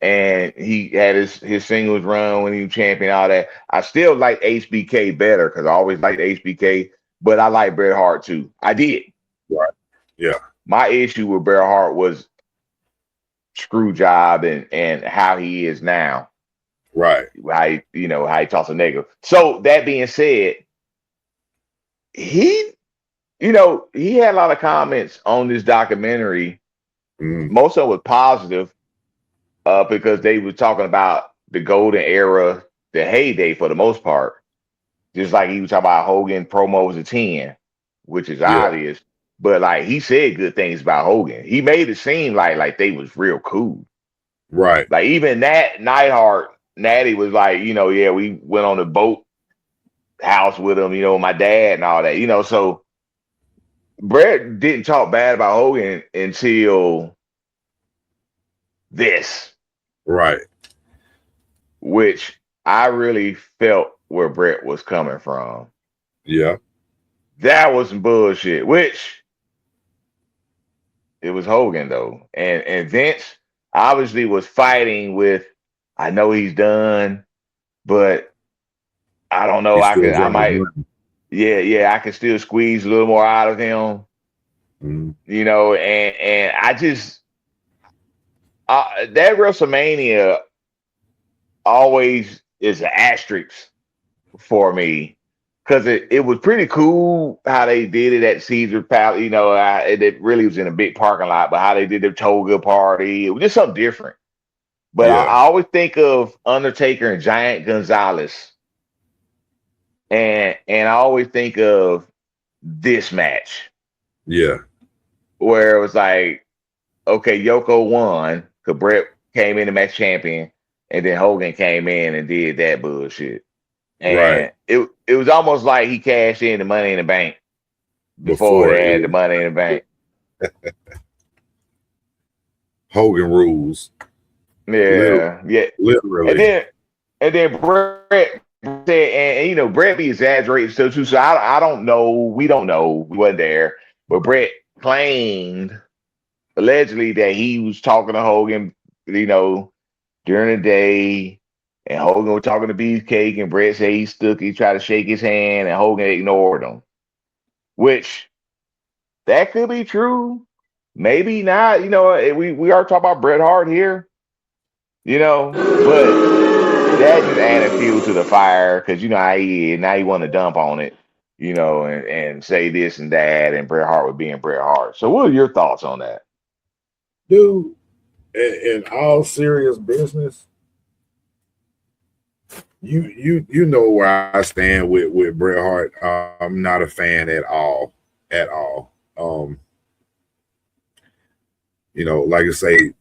and he had his singles run when he was champion, all that. I still like HBK better because I always liked HBK, but I like Bret Hart too. I did. Right. Yeah. My issue with Bret Hart was screw job and how he is now. Right. How he talks a negative. So that being said, he had a lot of comments on this documentary. Most of it was positive because they were talking about the golden era, the heyday for the most part. Just like he was talking about Hogan promos at 10, which is obvious. But like he said good things about Hogan. He made it seem like they was real cool. Right. Like even Neidhart, Natty was like, we went on the boat house with him, my dad and all that, so Bret didn't talk bad about Hogan until this. Right. Which I really felt where Bret was coming from. Yeah. That was some bullshit, which it was Hogan though. And Vince obviously was fighting with, I know he's done, but I don't know. I can still squeeze a little more out of him. And I just that WrestleMania always is an asterisk for me because it was pretty cool how they did it at Caesar Palace. It really was in a big parking lot, but how they did the toga party, it was just something different. But I always think of Undertaker and Giant Gonzalez, and I always think of this match. Yeah, where it was like, okay, Yoko won because Bret came in the match champion, and then Hogan came in and did that bullshit. And it was almost like he cashed in the Money in the Bank before they had the Money in the Bank. Hogan rules. Yeah, literally. And then Bret said, and Bret be exaggerating stuff too. So I don't know. We don't know. We wasn't there, but Bret claimed allegedly that he was talking to Hogan, during the day, and Hogan was talking to Beefcake, and Bret said he tried to shake his hand, and Hogan ignored him. Which that could be true, maybe not. We are talking about Bret Hart here, but that just added fuel to the fire because how he is. Now he want to dump on it, and say this and that, and Bret Hart would being Bret Hart. So, what are your thoughts on that, dude? In all serious business, you know where I stand with Bret Hart. I'm not a fan at all, at all. Like I say,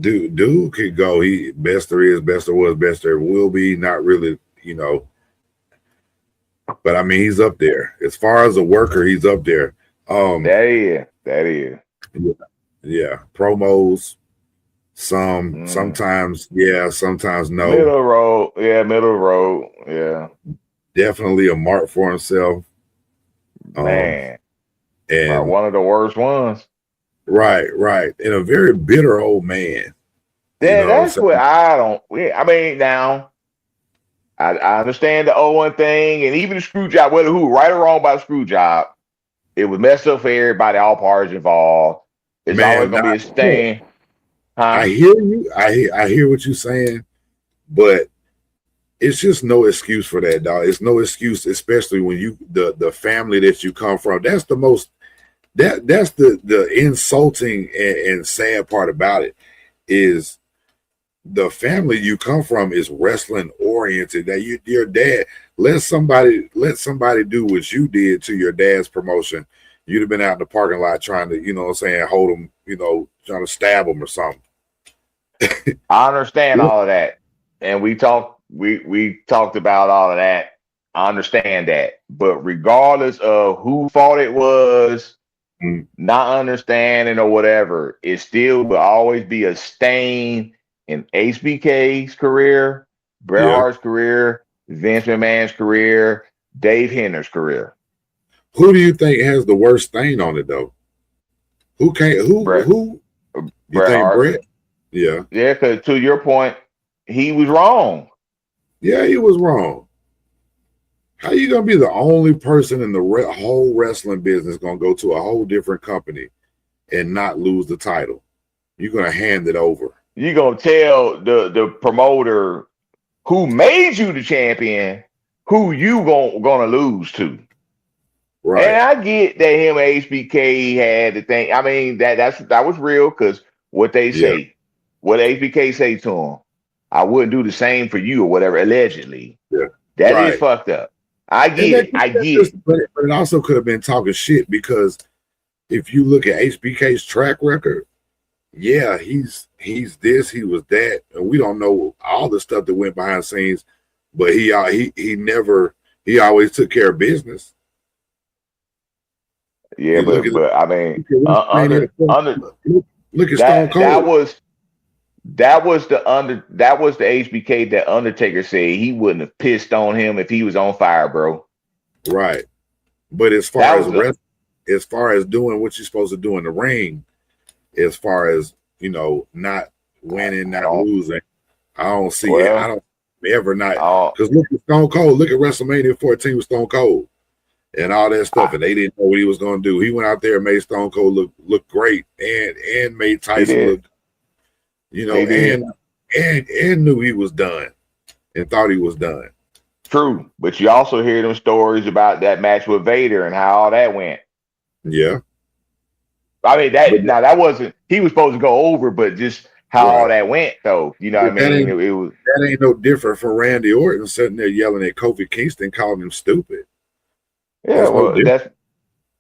dude could go. He best there is, best there was, best there will be. Not really, but I mean, he's up there as far as a worker. He's up there. That is. Yeah. Promos. Sometimes, yeah, sometimes no. Middle road. Yeah. Definitely a mark for himself. Man. And one of the worst ones. Right. And a very bitter old man. That's what I don't. I mean, now I understand the Owen thing, and even the screw job, whether who right or wrong about the screw job, it was messed up for everybody, all parties involved. It's always gonna be a stain. Huh? I hear you. I hear what you're saying, but it's just no excuse for that, dog. It's no excuse, especially when you the family that you come from. That's the most that's the insulting and sad part about it is the family you come from is wrestling oriented. That your dad let somebody do what you did to your dad's promotion. You'd have been out in the parking lot trying to, hold him, trying to stab him or something. I understand all of that, and we talked about all of that. I understand that, but regardless of who fault it was, not understanding or whatever, it still will always be a stain in HBK's career, Bret Hart's career, Vince McMahon's career, Dave Hender's career. Who do you think has the worst stain on it though? Who can't? Who? You Bret think Hart. Bret? Yeah. Yeah, because to your point, he was wrong. Yeah, he was wrong. How you gonna be the only person in the whole wrestling business gonna go to a whole different company and not lose the title? You're gonna hand it over. You're gonna tell the promoter who made you the champion who you gonna lose to. Right. And I get that him and HBK had the thing. I mean, that was real because what they say, what HBK say to him, I wouldn't do the same for you or whatever, allegedly. Yeah. That is fucked up. I get it. But it also could have been talking shit because if you look at HBK's track record, yeah, he's this, he was that, and we don't know all the stuff that went behind the scenes, but he always took care of business. Yeah, but I mean, look at Stone Cold. That was the HBK that Undertaker said he wouldn't have pissed on him if he was on fire, bro. Right. But as far as doing what you're supposed to do in the ring, as far as not winning, not losing, I don't see it. I don't ever not because look at Stone Cold. Look at WrestleMania 14 with Stone Cold and all that stuff, and they didn't know what he was going to do. He went out there and made Stone Cold look great, and made Tyson look. And knew he was done and thought he was done. True, but you also hear them stories about that match with Vader and how all that went. Yeah, I mean that wasn't he was supposed to go over, but just how all that went though. You know what I mean? It was that ain't no different from Randy Orton sitting there yelling at Kofi Kingston, calling him stupid. Yeah,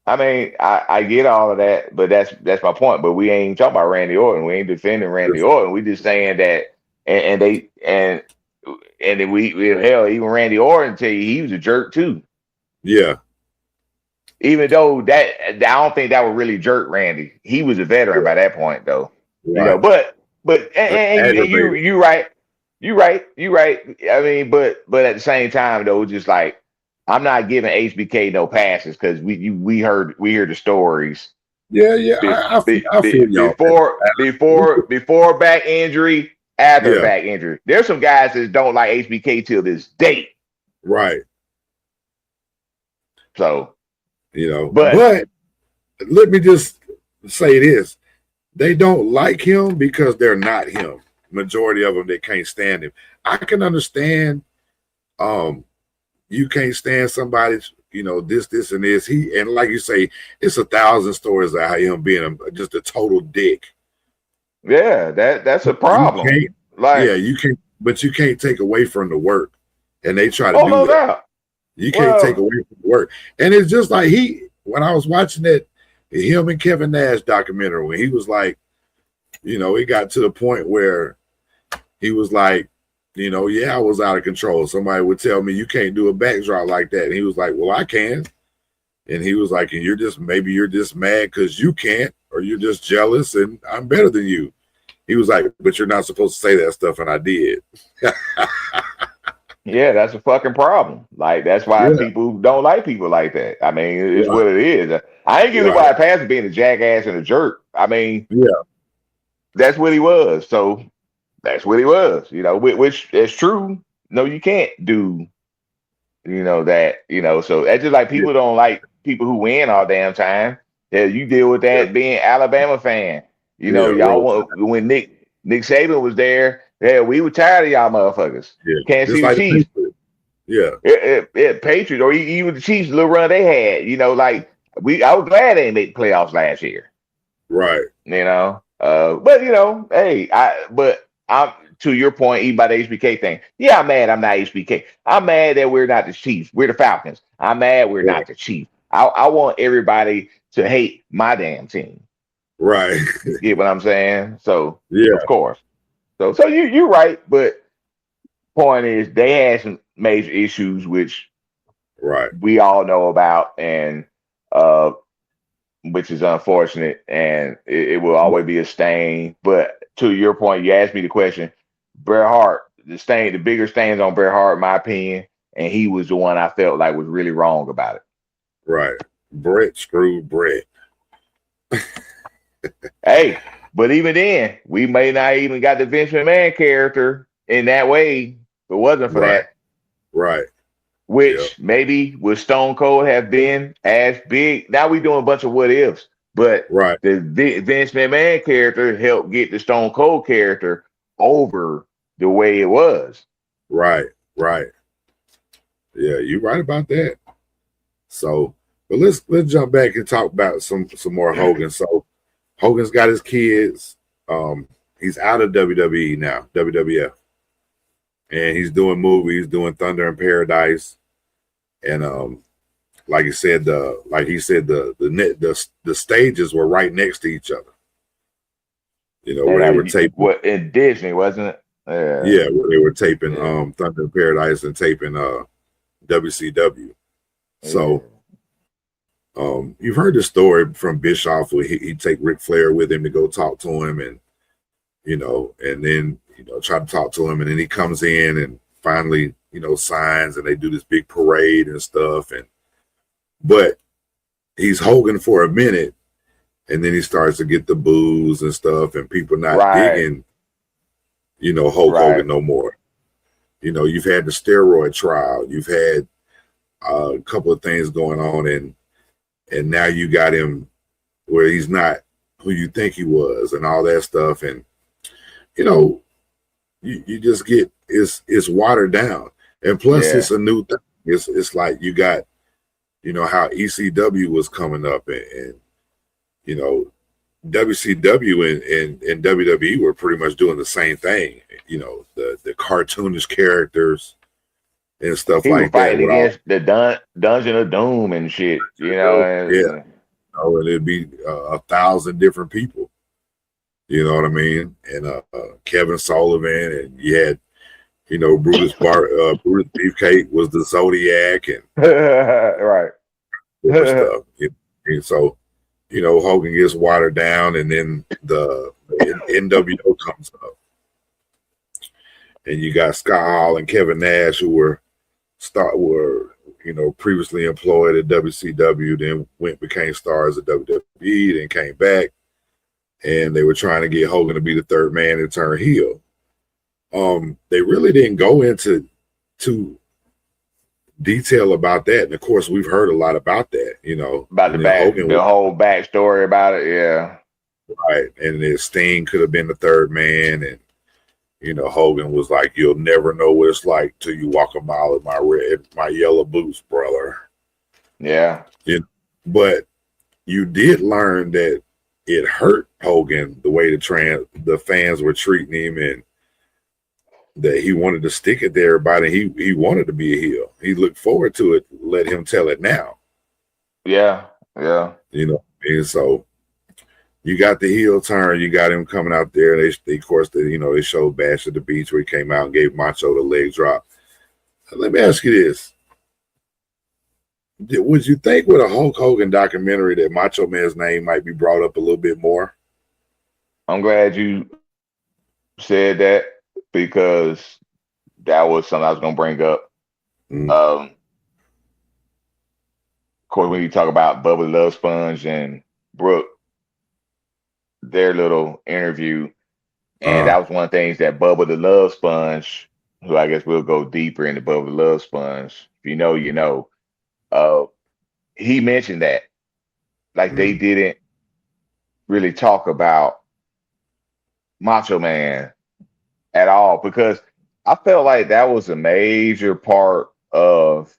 I mean, I get all of that, but that's my point. But we ain't talking about Randy Orton. We ain't defending Randy Orton. We just saying that, and then we hell, even Randy Orton tell you he was a jerk too. Yeah. Even though I don't think that would really jerk Randy. He was a veteran by that point, though. Right. But you're right. You're right. I mean, but at the same time, though, just like. I'm not giving HBK no passes because we heard the stories. Yeah. I feel y'all. Before back injury, after back injury. There's some guys that don't like HBK till this date. Right. So, but let me just say this: they don't like him because they're not him. Majority of them, they can't stand him. I can understand. You can't stand somebody's this, and this. And like you say, it's 1,000 stories of him being just a total dick. Yeah, that's a problem. You can't, but you can't take away from the work, and they try to do no that. doubt. You can't take away from the work, and it's just like when I was watching him and Kevin Nash documentary, when he was like, it got to the point where he was like, yeah, I was out of control. Somebody would tell me you can't do a backdrop like that, and he was like, well, I can. And he was like, and maybe you're just mad because you can't, or you're just jealous, and I'm better than you. He was like, but you're not supposed to say that stuff, and I did. Yeah, that's a fucking problem. Like, that's why people don't like people like that. I mean, it's what it is. I ain't giving why Pastor being a jackass and a jerk. I mean, that's what he was. So that's what he was. Which is true. No, you can't do, that. So that's just like people don't like people who win all damn time. Yeah, you deal with that being Alabama fan. Y'all when Nick Saban was there. Yeah, we were tired of y'all motherfuckers. Yeah. Can't see the Chiefs. Patriots or even the Chiefs, little run they had. I was glad they didn't make the playoffs last year. Right. But I'm to your point, even by the HBK thing. Yeah, I'm mad I'm not HBK. I'm mad that we're not the Chiefs. We're the Falcons. I'm mad we're not the Chiefs. I want everybody to hate my damn team. Right. You get what I'm saying? So of course. So you're right, but point is they had some major issues which we all know about, and which is unfortunate, and it will always be a stain. But to your point, you asked me the question, Bret Hart, the bigger stains on Bret Hart, in my opinion, and he was the one I felt like was really wrong about it. Right. Bret screwed Bret. Hey, but even then, we may not even got the Vince McMahon character in that way if it wasn't for that. Right. Which maybe would Stone Cold have been as big? Now we doing a bunch of what ifs, but the Vince McMahon character helped get the Stone Cold character over the way it was. Right. Yeah, you're right about that. So, but let's jump back and talk about some more Hogan. So Hogan's got his kids. He's out of WWE now, WWF. And he's doing movies, doing Thunder in Paradise. And like he said, the stages were right next to each other. Where they were taping in Disney, wasn't it? Yeah, where they were taping Thunder in Paradise and taping WCW. So you've heard the story from Bischoff where he'd take Ric Flair with him to go talk to him, and and then try to talk to him, and then he comes in and finally signs, and they do this big parade and stuff, but he's Hogan for a minute, and then he starts to get the boos and stuff, and people not digging Hulk Hogan no more. You've had the steroid trial, you've had a couple of things going on, and now you got him where he's not who you think he was and all that stuff, and you just get it's watered down, and plus it's a new thing. It's like you got how ECW was coming up, and WCW and WWE were pretty much doing the same thing. The cartoonish characters and stuff he like fighting that. Against the Dungeon of Doom and shit, and it'd be 1,000 different people. You know what I mean? And Kevin Sullivan, and you had, Brutus Beefcake was the Zodiac, and stuff. And so, Hogan gets watered down, and then the NWO comes up, and you got Scott Hall and Kevin Nash, who were previously employed at WCW, then became stars at WWE, then came back. And they were trying to get Hogan to be the third man and turn heel. They really didn't go into too detail about that. And of course, we've heard a lot about that, about the whole backstory about it. Yeah. Right. And then Sting could have been the third man. And, Hogan was like, you'll never know what it's like till you walk a mile in my yellow boots, brother. Yeah. But you did learn that it hurt Hogan the way the fans were treating him, and that he wanted to stick it to everybody. He wanted to be a heel. He looked forward to it. Let him tell it now. Yeah. Yeah. And so you got the heel turn. You got him coming out there. They of course, they showed Bash at the Beach where he came out and gave Macho the leg drop. Let me ask you this. Would you think with a Hulk Hogan documentary that Macho Man's name might be brought up a little bit more? I'm glad you said that, because that was something I was going to bring up. Of course, when you talk about Bubba the Love Sponge and Brooke, their little interview, and that was one of the things that Bubba the Love Sponge, who I guess we'll go deeper into Bubba the Love Sponge. If you know, you know. He mentioned that, like, they didn't really talk about Macho Man at all, because I felt like that was a major part of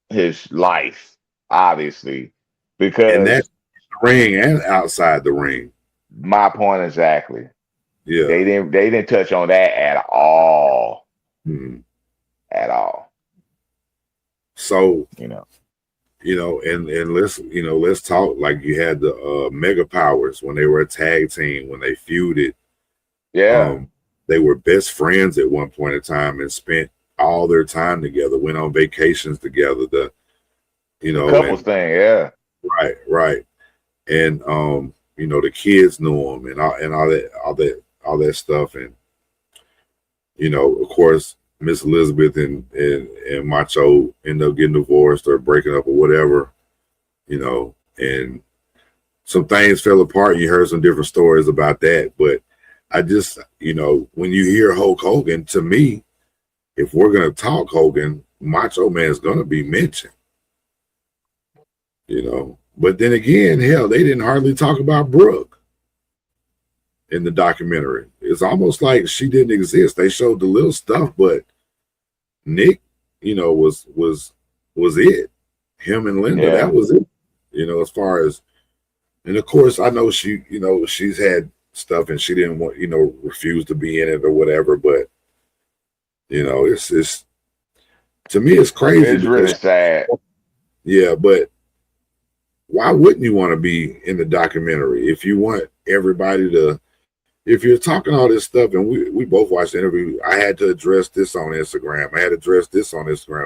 his life, obviously, And because that's the ring and outside the ring. my point exactly. Yeah. They didn't touch on that at all. At all. So, and let's talk, like, you had the Mega Powers when they were a tag team, when they feuded. Yeah. They were best friends at one point in time and spent all their time together, went on vacations together. The couples thing, yeah. Right. And the kids knew him and all that stuff. And of course, Miss Elizabeth and Macho end up getting divorced or breaking up or whatever, and some things fell apart. You heard some different stories about that, but I just, when you hear Hulk Hogan, to me, if we're going to talk Hogan, Macho Man is going to be mentioned, But then again, hell, they didn't hardly talk about Brooke in the documentary. It's almost like she didn't exist. They showed the little stuff, but Nick, was it. Him and Linda, that was it. As far as, and of course, I know she's had stuff and she didn't want, refuse to be in it or whatever, but it's to me, it's crazy. It's really sad. Yeah, but why wouldn't you want to be in the documentary if you want everybody to? If you're talking all this stuff, and we both watched the interview, I had to address this on Instagram. I had to address this on Instagram.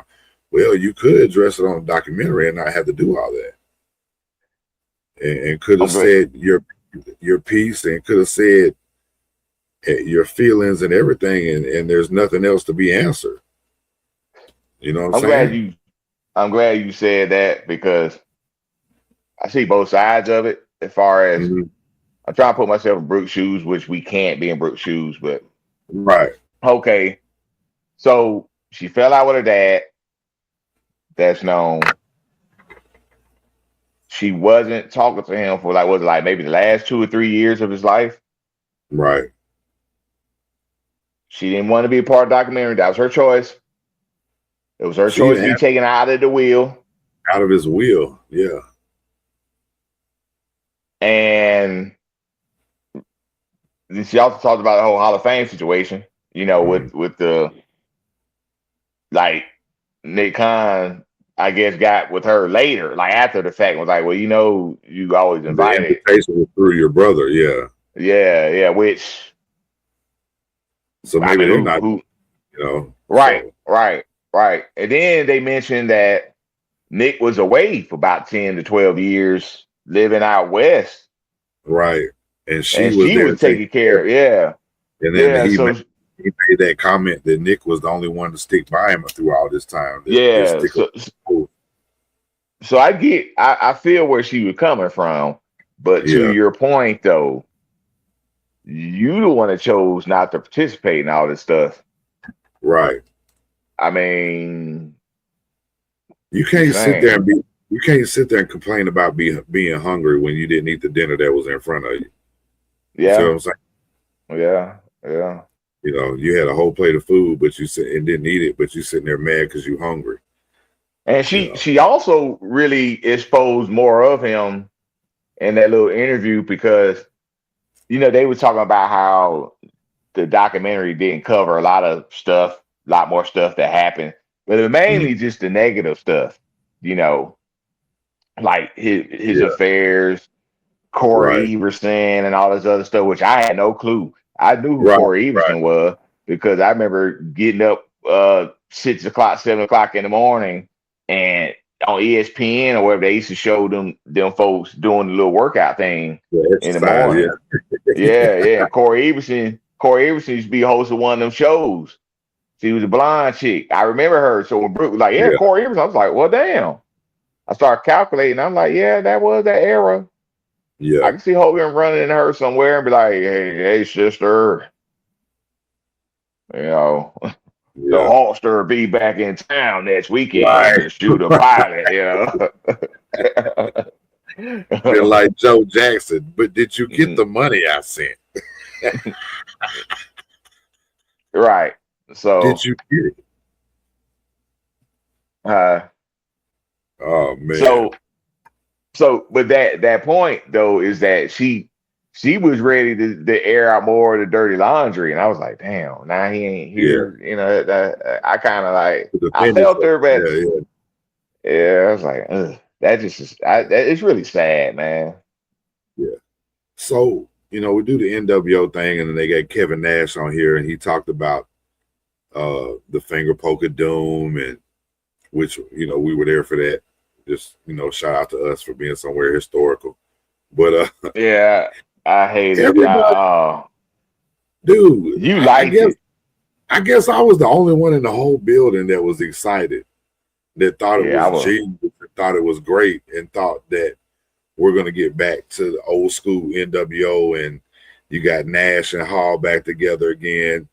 Well, you could address it on a documentary and not have to do all that, and could have said your piece and could have said your feelings and everything, and there's nothing else to be answered. You know what I'm saying? I'm glad you said that, because I see both sides of it. As far as I'm trying to put myself in Brooke's shoes, which we can't be in Brooke's shoes, but right. Okay, so she fell out with her dad. That's known. She wasn't talking to him for maybe the last 2 or 3 years of his life. Right. She didn't want to be a part of the documentary. That was her choice. It was her choice to be taken out of the wheel. Out of his wheel, yeah. And she also talked about the whole Hall of Fame situation, with the, like, Nick Khan, I guess, got with her later, like after the fact, was like, well, you always invited. The invitation was through your brother, yeah. Yeah, which. So maybe they're not, Right, so. right. And then they mentioned that Nick was away for about 10 to 12 years, living out west. Right. And she was taking care of, yeah. And then he made that comment that Nick was the only one to stick by him through all this time. So I feel where she was coming from, but to your point though, you the one that chose not to participate in all this stuff. Right. I mean, you can't sit there and complain about being hungry when you didn't eat the dinner that was in front of you. Yeah. You see what I'm saying? Yeah. You had a whole plate of food, but you didn't eat it, but you sitting there mad because you're hungry. And she also really exposed more of him in that little interview because they were talking about how the documentary didn't cover a lot of stuff, a lot more stuff that happened, but it mainly just the negative stuff, like his affairs, Corey Everson, and all this other stuff, which I had no clue. I knew who Corey Everson was because I remember getting up 6 o'clock, 7 o'clock in the morning, and on ESPN or whatever they used to show them folks doing the little workout thing in the morning. Yeah. Corey Everson used to be host of one of them shows. She was a blonde chick. I remember her. So when Brooke was like, Corey Everson, I was like, well, damn. I started calculating. I'm like, yeah, that was that era. Yeah. I can see Hogan running into her somewhere and be like, hey, sister. The Hulkster will be back in town next weekend to shoot a pilot, Been like Joe Jackson, but did you get the money I sent? Right. So did you get it? Oh man. So but that point though is that she was ready to air out more of the dirty laundry, and I was like, damn, now he ain't here. I kind of like I felt her, but I was like, ugh, that just is it's really sad, man. Yeah. So we do the NWO thing, and then they got Kevin Nash on here, and he talked about the finger poke of doom, and which we were there for that. Just shout out to us for being somewhere historical. But yeah, I hate it. Dude, you like it. I guess I was the only one in the whole building that was excited, that thought it was genius, that thought it was great, and thought that we're gonna get back to the old school NWO, and you got Nash and Hall back together again.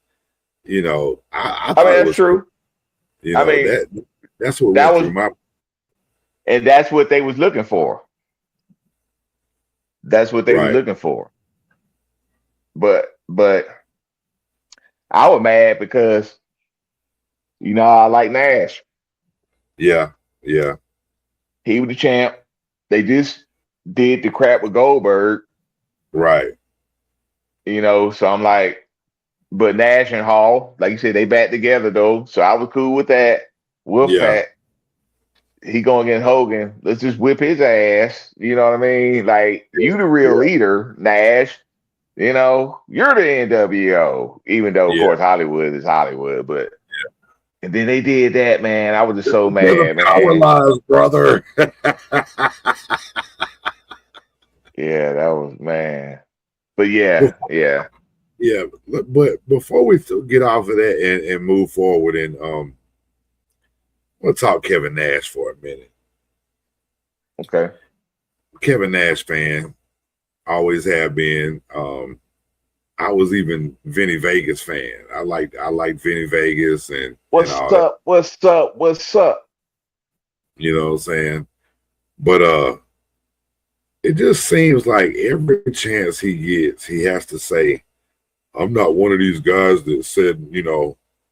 I thought that's true. That's what went through my. And that's what they was looking for. That's what they was looking for. But I was mad because I like Nash. Yeah. He was the champ. They just did the crap with Goldberg. Right. So I'm like, but Nash and Hall, like you said, they back together though. So I was cool with that. Wolfpack. He going against Hogan. Let's just whip his ass. You know what I mean? Like, you the real leader, Nash. You're the NWO. Even though, of course, Hollywood is Hollywood. But and then they did that, man. I was just so mad, man. Power lies, brother. Yeah, that was, man. But yeah. But before we get off of that and move forward, and we'll talk Kevin Nash for a minute. Okay. Kevin Nash fan, always have been. I was even Vinny Vegas fan. I liked Vinny Vegas and what's up? You know what I'm saying? But it just seems like every chance he gets, he has to say, I'm not one of these guys that said,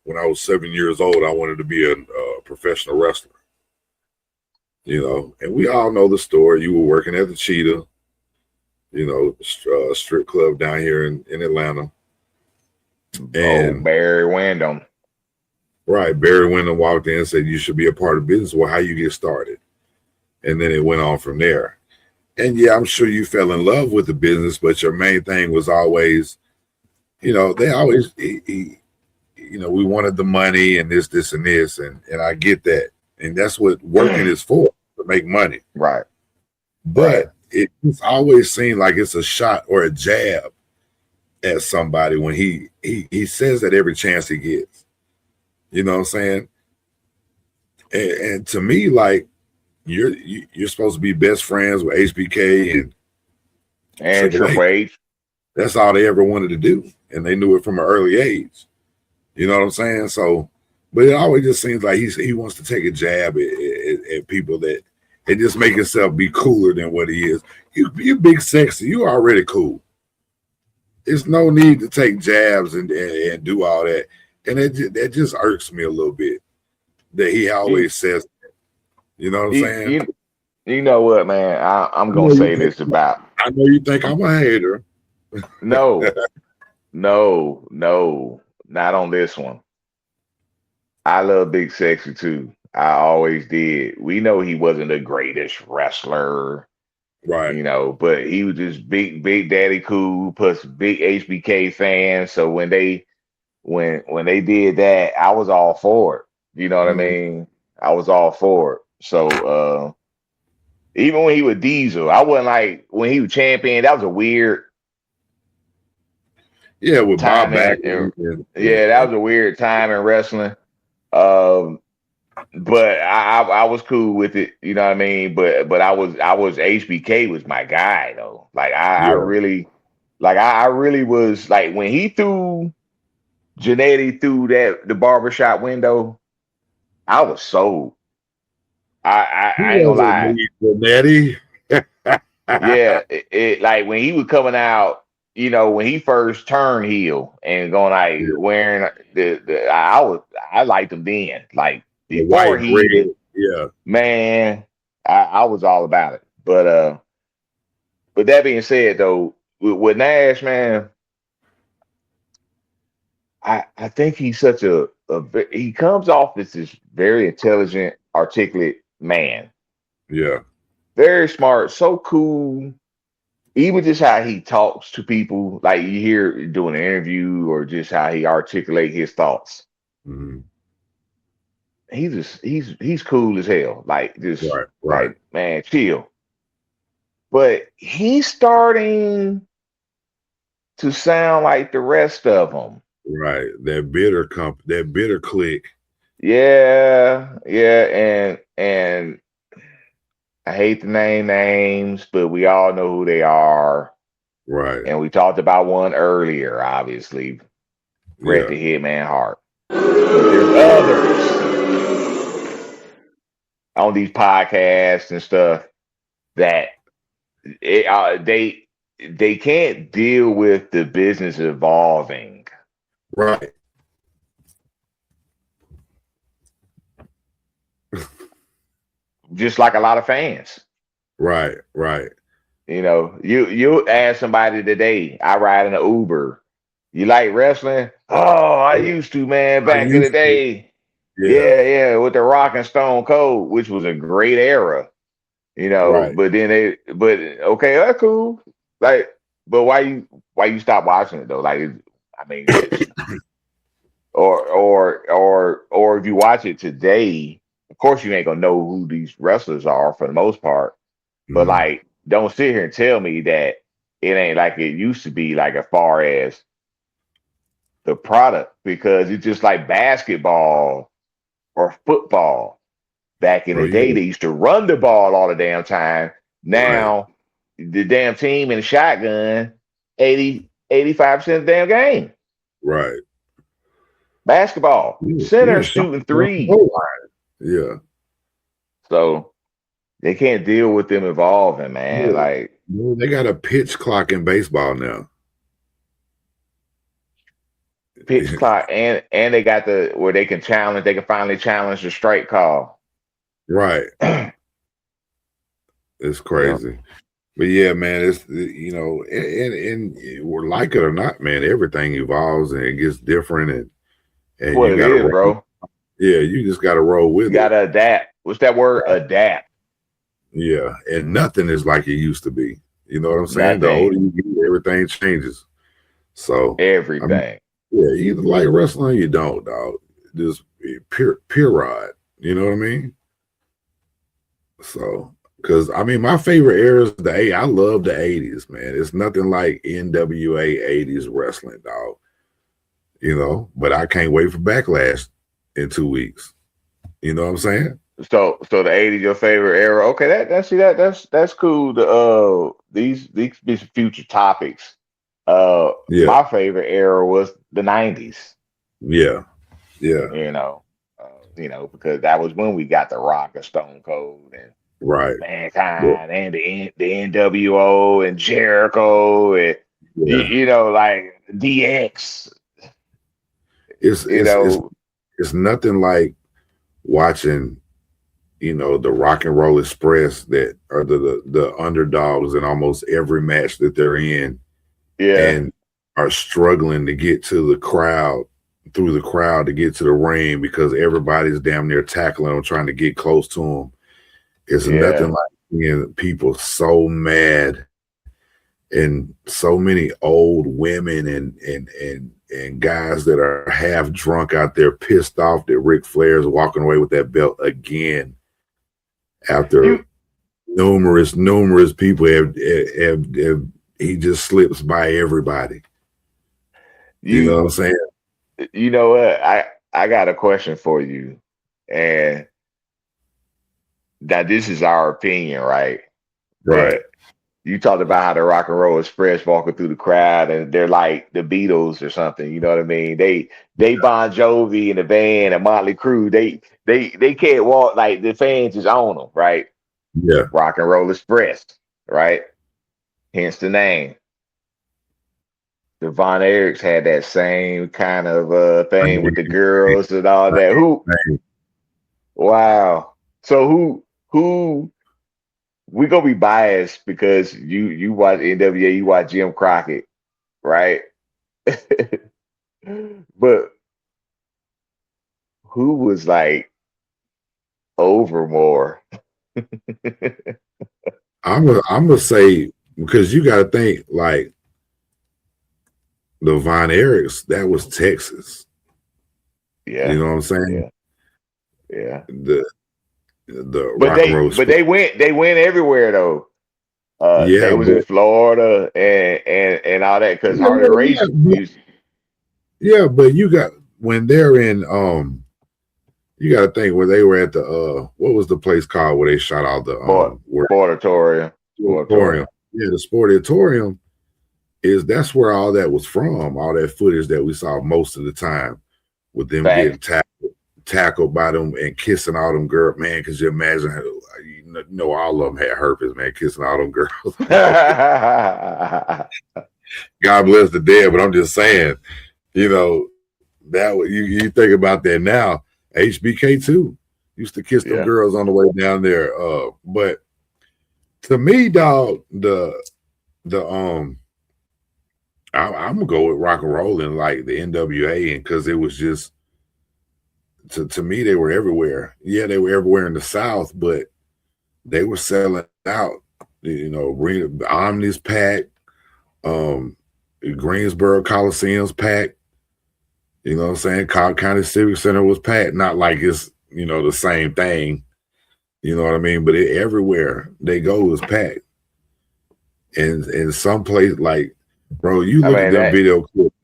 when I was 7 years old, I wanted to be a professional wrestler. And we all know the story. You were working at the Cheetah, strip club down here in Atlanta. And Barry Windham. Right. Barry Windham walked in and said, you should be a part of business. Well, how you get started? And then it went on from there. And yeah, I'm sure you fell in love with the business, but your main thing was always, they always, we wanted the money and this and this. And I get that. And that's what working is for, to make money. Right. But it's always seemed like it's a shot or a jab at somebody when he says that every chance he gets. You know what I'm saying? And to me, like, you're supposed to be best friends with HBK and Triple H. That's all they ever wanted to do, and they knew it from an early age. You know what I'm saying? So, but it always just seems like he wants to take a jab at people that and just make himself be cooler than what he is. You big sexy, you already cool. There's no need to take jabs and do all that, and that just irks me a little bit that he always says. You know what I'm saying? You know what, man? I'm I gonna know say this about. I know you think I'm a hater. No, no, not on this one. I love Big Sexy too. I always did. We know he wasn't the greatest wrestler, Right. you know, but he was just big daddy cool, plus big HBK fan. So when they did that, I was all for it. You know what I mean? I was all for it. So even when he was Diesel, I wasn't like when he was champion, that was a weird Yeah, with Bob time in, Backlund. yeah, that was a weird time in wrestling. Um but I was cool with it, you know what I mean? But I was HBK was my guy though. Like I Yeah. really I really was like when he threw Janetti through the barbershop window, I was sold. He I ain't gonna wasn't lie. me, Nettie. Yeah, it like when he was coming out, you know, when he first turned heel and going like Yeah. wearing I liked him then. Like The before white he bread. even Yeah. man, I was all about it. But that being said though, with Nash, man, I think he's such he comes off as this very intelligent, articulate man. Yeah. Very smart, so cool. Even just how he talks to people, like you hear doing an interview or just how he articulate his thoughts. Mm-hmm. He's cool as hell. Like just Right. Right. like man, chill. But he's starting to sound like the rest of them. Right. That bitter click. Yeah, yeah, and I hate to name names, but we all know who they are. Right. And we talked about one earlier, obviously, Bret Yeah. the Hitman Hart. But there's others on these podcasts and stuff that they can't deal with the business evolving. Right. Just like a lot of fans. Right. Right. You know, you ask somebody today, I ride in an Uber. You like wrestling? Oh, I used to, man, I back in the used to. day. Yeah. Yeah, with the Rock and Stone Cold, which was a great era, you know. Right. But okay, that's cool. Like, but why you stop watching it though? Like, I mean, just or if you watch it today, of course you ain't gonna know who these wrestlers are for the most part. But Mm-hmm. like, don't sit here and tell me that it ain't like it used to be. Like as far as the product, because it's just like basketball or football. Back in Oh the day, yeah. they used to run the ball all the damn time. Right. Now, the damn team in the shotgun, 85% of the damn game. Right. Basketball, Yeah. center Shot shooting across the threes. goal line. Yeah. So they can't deal with them evolving, man. Yeah. Like, They got a pitch clock in baseball now. pitch clock, and they got the where they can finally challenge the strike call. Right. It's Yeah. crazy. But yeah, man, it's and we're like it or not, man, everything evolves and it gets different and What you it gotta is, roll. bro. Yeah, you just gotta roll You with it. gotta adapt. What's that word? Adapt. Yeah. And nothing is like it used to be. You know what I'm saying? The Nothing. older you get, everything changes. So I mean, Everything. yeah, you either like wrestling or you don't, dog. Just pure ride. You know what I mean? So, because I mean, my favorite era is I love the 80s, man. It's nothing like NWA 80s wrestling, dog. You know, but I can't wait for Backlash in 2 weeks. You know what I'm saying? So the 80s your favorite era. Okay, that's cool. These be some future topics. Yeah, My favorite era was the 90s. yeah, yeah. You know, because that was when we got the Rock and Stone Cold and Right. Yeah, Mankind and the NWO and Jericho and yeah. like DX. It's You it's it's know, it's nothing like watching, the Rock and Roll Express that are the underdogs in almost every match that they're in, and are struggling to get to the crowd, through the crowd to get to the ring because everybody's damn near tackling them, trying to get close to them. It's nothing like seeing people so mad, and so many old women and guys that are half drunk out there, pissed off that Ric Flair's walking away with that belt again after numerous people have he just slips by everybody. You know what I'm saying? You know what? I got a question for you, and that this is our opinion, right? Right. You talked about how the Rock and Roll Express walking through the crowd, and they're like the Beatles or something. You know what I mean? They Bon Jovi and the band and Motley Crue. They can't walk, like the fans is on them, right? Yeah. Rock and Roll Express, right? Hence the name. The Von Erichs had that same kind of thing with the girls and all that. Wow. So who we gonna be biased because you watch NWA, you watch Jim Crockett, right? But who was like over more? I'm gonna say, because you got to think, like, the Von Erichs, that was Texas. Yeah, you know what I'm saying. Yeah. The Rock and Roll, but they went everywhere though. They was in Florida and all that because Harley Race. Yeah, but you got, when they're in, you got to think where they were at the what was the place called where they shot all the Sportatorium. Yeah, the Sportatorium that's where all that was from. All that footage that we saw most of the time with them getting tackled by them and kissing all them girls, man. Because you imagine how, all of them had herpes, man, kissing all them girls. God bless the dead, but I'm just saying, that you think about that now. HBK too used to kiss them girls on the way down there. But to me, dog, I'm gonna go with Rock and Roll and like the NWA, and because it was just, to me, they were everywhere. Yeah, they were everywhere in the South, but they were selling out. Omni's packed, Greensboro Coliseum's packed. You know what I'm saying? Cobb County Civic Center was packed. Not like it's the same thing. You know what I mean? But everywhere they go is packed. And in some place, like, bro, you look at them video clips.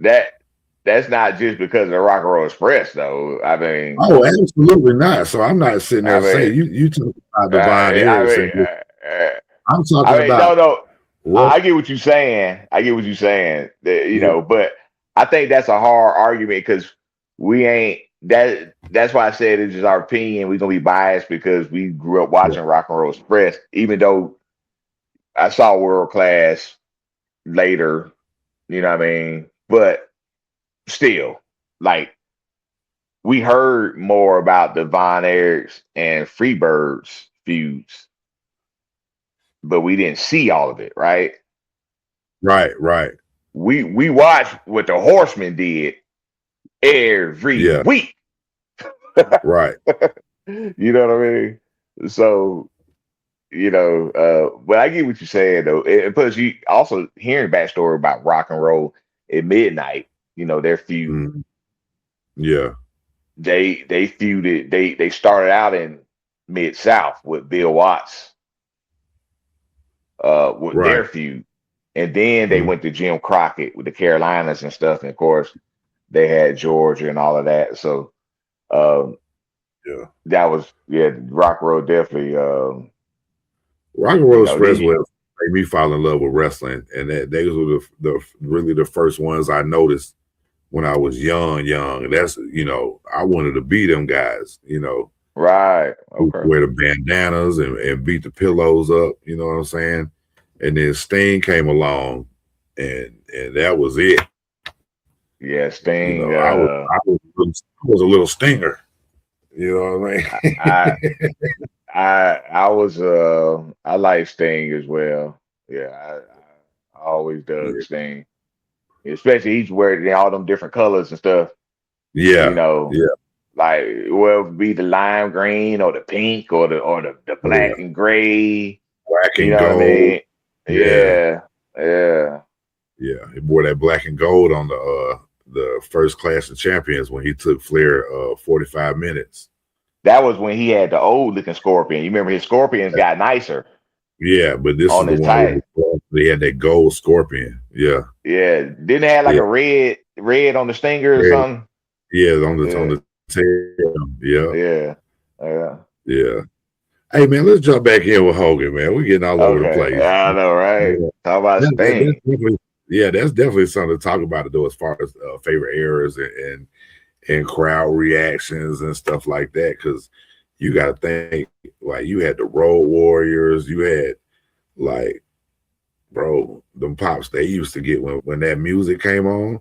That's not just because of the Rock and Roll Express, though. I mean, oh, absolutely not. So I'm not sitting there saying you talk about Divine Harris. I'm talking about. No. I get what you're saying. But I think that's a hard argument because we ain't that. That's why I said it's just our opinion. We're gonna be biased because we grew up watching Rock and Roll Express, even though I saw World Class later. You know what I mean? But still, like, we heard more about the Von Erichs and Freebirds feuds, but we didn't see all of it, right? Right. We watched what the Horsemen did every week. Right. You know what I mean? So, but I get what you're saying though. And plus, you also hearing backstory about Rock and Roll at Midnight. Their feud. Yeah. They feuded. They started out in Mid-South with Bill Watts. With their feud. And then they went to Jim Crockett with the Carolinas and stuff. And of course, they had Georgia and all of that. So that was Rock and Roll definitely. Rock and Roll Express made me fall in love with wrestling, and they were really the first ones I noticed when I was young. And that's I wanted to be them guys. Right. Okay. Wear the bandanas and beat the pillows up. You know what I'm saying? And then Sting came along, and that was it. Yeah, Sting. I was a little stinger. You know what I mean? I was I like Sting as well. Yeah, I always dug Yeah, Sting, especially he's wearing all them different colors and stuff. You yeah, know, yeah, like well, be the lime green or the pink or the yeah. black and gray. Black You and know what I gold. mean? Yeah, Yeah, yeah. yeah. He wore that black and gold on the first Clash of Champions when he took Flair 45 minutes. That was when he had the old looking Scorpion. You remember his Scorpions got nicer Yeah, but this is on the his one who tight. they had that gold scorpion. Yeah, Yeah, didn't it have like yeah, a red on the stinger or red. something? Yeah, on Yeah, the tail. Yeah, yeah, yeah. yeah. Hey man, let's jump back in with Hogan, man. We're getting all over the Okay, place. I know, right? Yeah. Talk about That's Sting. definitely, yeah, that's definitely something to talk about though, as far as favorite eras and crowd reactions and stuff like that. Because you got to think, like, you had the Road Warriors, you had like, bro, them pops they used to get when that music came on,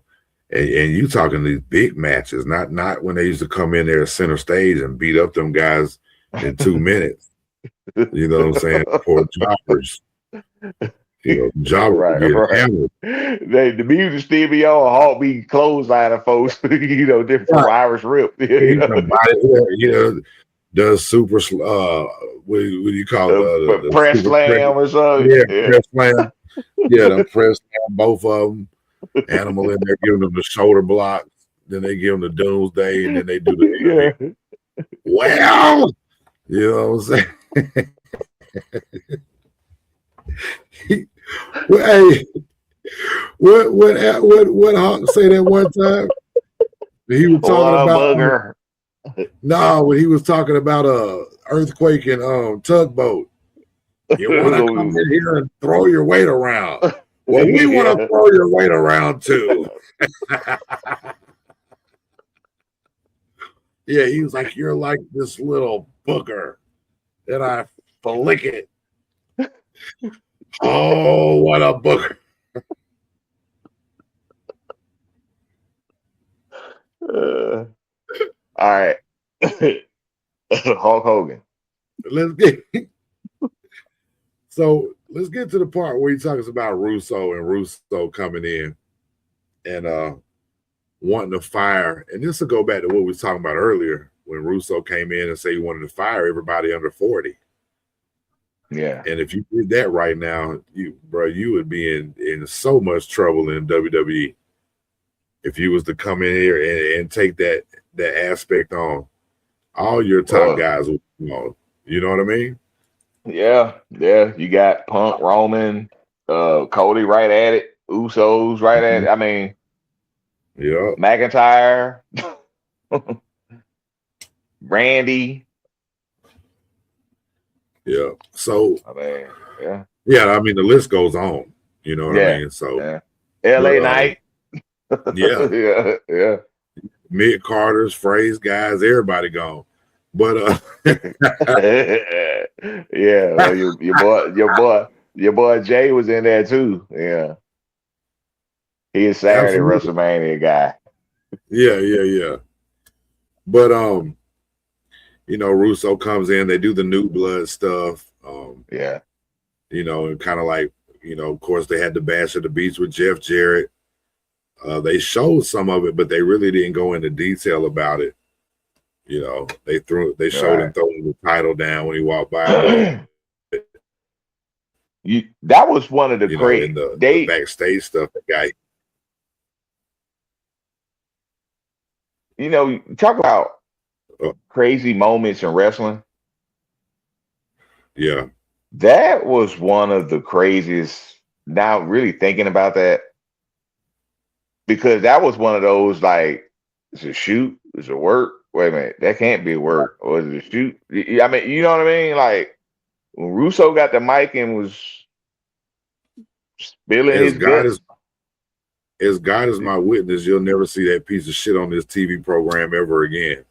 and you talking these big matches, not when they used to come in there center stage and beat up them guys in 2 minutes. You know what I'm saying? Poor jobbers. You know, jobbers would Right, get right. hammered. The music still be on, Hawk be clotheslining folks, different from Right. Irish Rip, Somebody, you know, does super what do you call it? but The press super press, slam or something. yeah, Yeah. press slam. Yeah, them press slam both of them. Animal in there giving them the shoulder blocks. Then they give them the doomsday, and then they do the Yeah. well. You know what I'm saying? Well, hey, what Hawk say that one time? He was talking What a about booger. no, when he was talking about earthquake and tugboat. You want to come in here and throw your weight around. Well, we want to Yeah. throw your weight around too. Yeah, he was like, you're like this little booger. And I flick it. Oh, what a booger. All right. Hulk Hogan. Let's get so let's get to the part where he talks about Russo and Russo coming in and wanting to fire. And this will go back to what we was talking about earlier when Russo came in and said he wanted to fire everybody under 40. Yeah. And if you did that right now, you would be in so much trouble in WWE if you was to come in here and take that aspect on. All your top guys would, you know what I mean? Yeah. Yeah. You got Punk, Roman, Cody right at it. Usos right at it. I mean, Yeah. McIntyre, Randy. Yeah. So I mean, yeah. yeah, I mean the list goes on. You know what I Yeah. mean? So Yeah. LA Knight. yeah, Yeah. Yeah. mid Carter's, phrase guys, everybody gone. But Yeah. Well, your boy Jay was in there too. Yeah. He is Saturday absolutely. WrestleMania guy. Yeah. But Russo comes in, they do the new blood stuff. Yeah. And kind of like, of course they had the Bash at the Beach with Jeff Jarrett. They showed some of it, but they really didn't go into detail about it. They showed him throwing the title down when he walked by. That was one of the great in the backstage stuff. The guy, talk about crazy moments in wrestling. Yeah. That was one of the craziest. Now, really thinking about that, because that was one of those like, is it shoot? Is it work? Wait a minute, that can't be work. Or is it shoot? I mean, you know what I mean? Like when Russo got the mic and was spilling as his guts. God is my witness, you'll never see that piece of shit on this TV program ever again.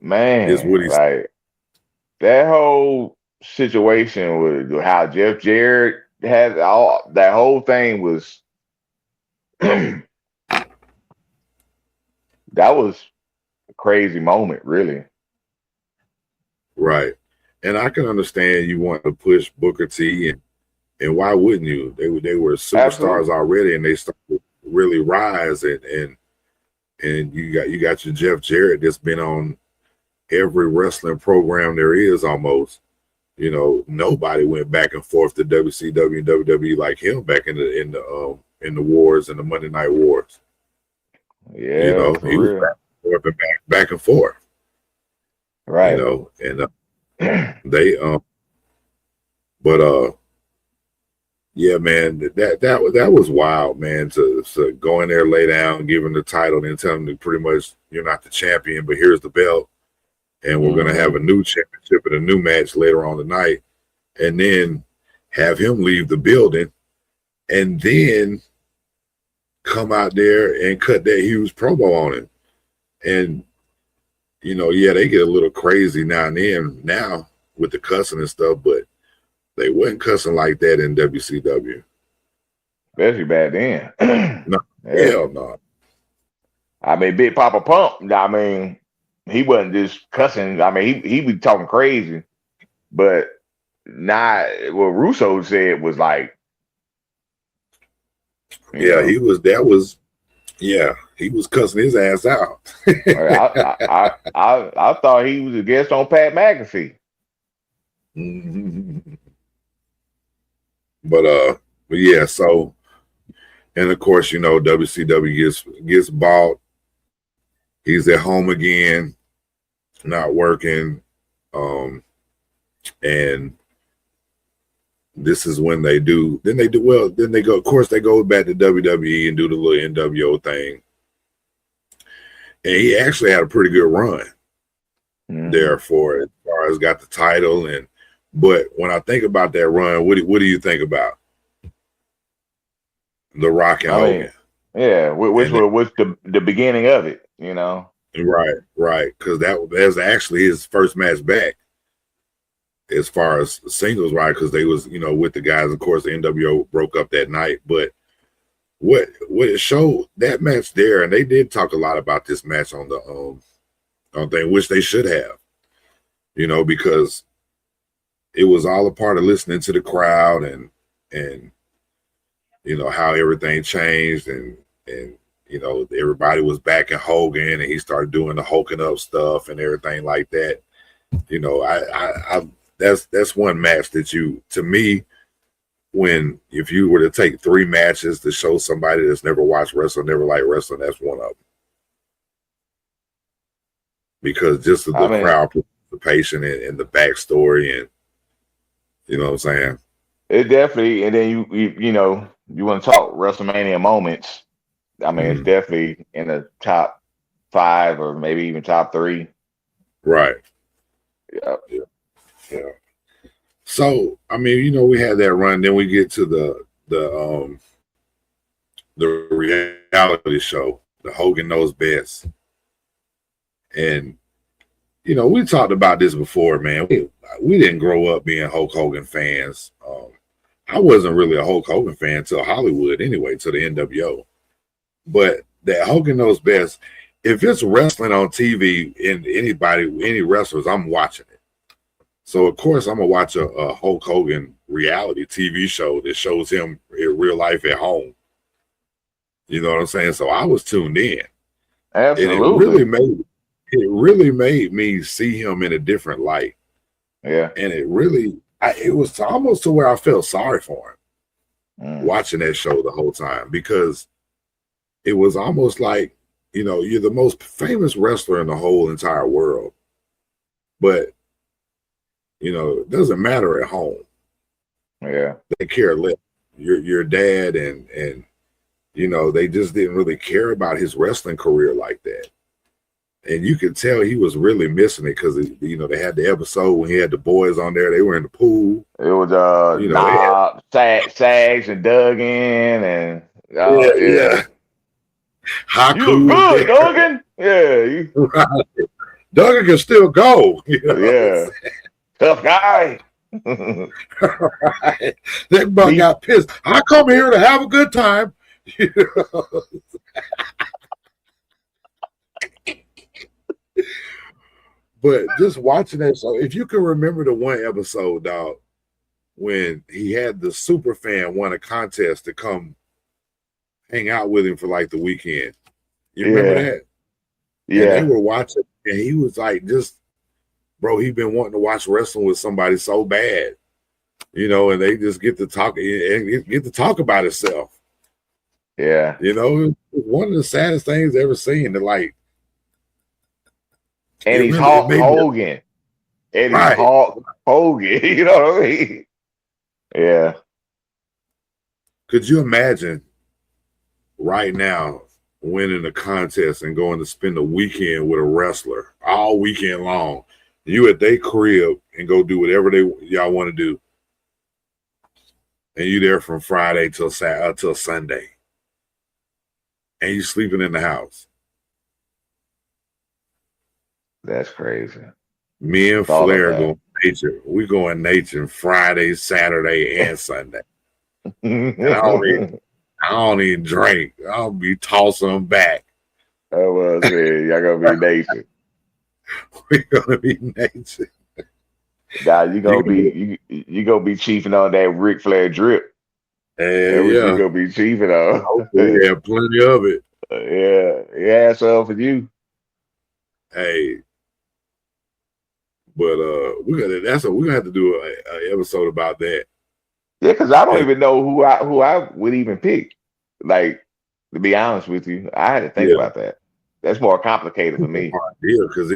Is what Man, he like that whole situation with how Jeff Jarrett had all that whole thing was that was a crazy moment, really. right. And I can understand you want to push Booker T, and why wouldn't you? They were superstars already, and they started to really rise. And you got your Jeff Jarrett that's been on every wrestling program there is almost. You know, nobody went back and forth to WCW and WWE like him back in the wars and the Monday Night Wars. Yeah, you know, he was back and forth. Right. You know, and they but yeah, man, that was wild, man, to go in there, lay down, give him the title, and then tell him that pretty much you're not the champion, but here's the belt, and we're gonna have a new championship and a new match later on tonight, and then have him leave the building, and then come out there and cut that huge promo on him. And you know, yeah, they get a little crazy now and then now with the cussing and stuff, but they wasn't cussing like that in WCW. Especially back then. No, hell no. I mean, Big Papa Pump, I mean, he wasn't just cussing. I mean, he was talking crazy, but not what Russo said was like, yeah, he was cussing his ass out. I thought he was a guest on Pat McAfee. But yeah, so, and of course, you know, WCW gets bought. He's at home again, not working, and this is when they do. Then they go. Of course, they go back to WWE and do the little NWO thing. And he actually had a pretty good run there for it, as far as got the title. But when I think about that run, what do you think about The Rock and Hogan? Yeah, which was the beginning of it, you know? Right, because that was actually his first match back as far as singles, right? Because they was, you know, with the guys. Of course, the NWO broke up that night, but what it showed, that match there, and they did talk a lot about this match on the on thing, which they should have, you know, because it was all a part of listening to the crowd and you know how everything changed and you know everybody was backing Hogan and he started doing the hulking up stuff and everything like that. You know, I that's one match that to me, if you were to take 3 matches to show somebody that's never watched wrestling, never liked wrestling, that's one of them. Because just the crowd participation and the backstory, and you know what I'm saying? It definitely, and then you know, you want to talk WrestleMania moments. I mean, it's definitely in the top 5 or maybe even top 3. Right. Yeah. So, I mean, you know, we had that run. Then we get to the reality show, the Hogan Knows Best. And, you know, we talked about this before, man. We didn't grow up being Hulk Hogan fans. I wasn't really a Hulk Hogan fan until Hollywood anyway, to the NWO. But that Hogan Knows Best, if it's wrestling on TV and any wrestlers, I'm watching it. So, of course, I'm going to watch a Hulk Hogan reality TV show that shows him in real life at home. You know what I'm saying? So I was tuned in. Absolutely. And it really made me see him in a different light. Yeah. And it was almost to where I felt sorry for him watching that show the whole time, because it was almost like, you know, you're the most famous wrestler in the whole entire world. But you know, it doesn't matter at home. Yeah. They care less. Your dad and you know, they just didn't really care about his wrestling career like that. And you could tell he was really missing it because, you know, they had the episode when he had the boys on there. They were in the pool. It was Sags and Duggan and yeah. Haku, you good, Duggan? Yeah. Right. Duggan can still go. You know, yeah. Tough guy. Right. That bug got pissed. I come here to have a good time. You know? But just watching that show, if you can remember the one episode, dog, when he had the super fan won a contest to come hang out with him for like the weekend. You remember that? Yeah. And they were watching, and he was like, just, bro, he'd been wanting to watch wrestling with somebody so bad, you know, and they just get to talk and get to talk about itself. Yeah. You know, one of the saddest things I've ever seen. To like, and he's Hulk Hogan. And he's Hulk Hogan. You know what I mean? Yeah. Could you imagine right now winning a contest and going to spend a weekend with a wrestler all weekend long? You at their crib and go do whatever y'all want to do, and you there from Friday till Sunday, and you sleeping in the house. That's crazy. Me and Flair go nature. We going nature Friday, Saturday, and Sunday. And I don't even drink. I'll be tossing them back. I was saying, y'all gonna be nature. We're gonna be nature. Nah, you gonna be chiefing on that Ric Flair drip. Yeah, you gonna be chiefing on. We have plenty of it. Yeah, so for you. Hey, but we're gonna have to do an episode about that. Yeah, because I don't even know who I would even pick. Like, to be honest with you, I had to think about that. That's more complicated for me. Yeah, because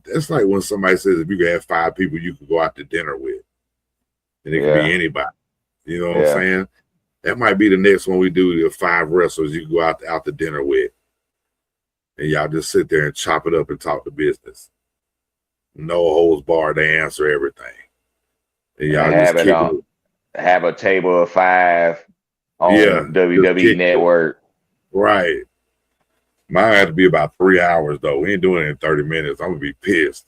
that's like when somebody says if you could have 5 people you could go out to dinner with, and it could be anybody. You know what I'm saying? That might be the next one we do. The 5 wrestlers you can go out to dinner with, and y'all just sit there and chop it up and talk the business. No holds barred. They answer everything, and y'all just have a table of 5 on WWE Network. Right. Mine had to be about 3 hours though. We ain't doing it in 30 minutes. I'm gonna be pissed.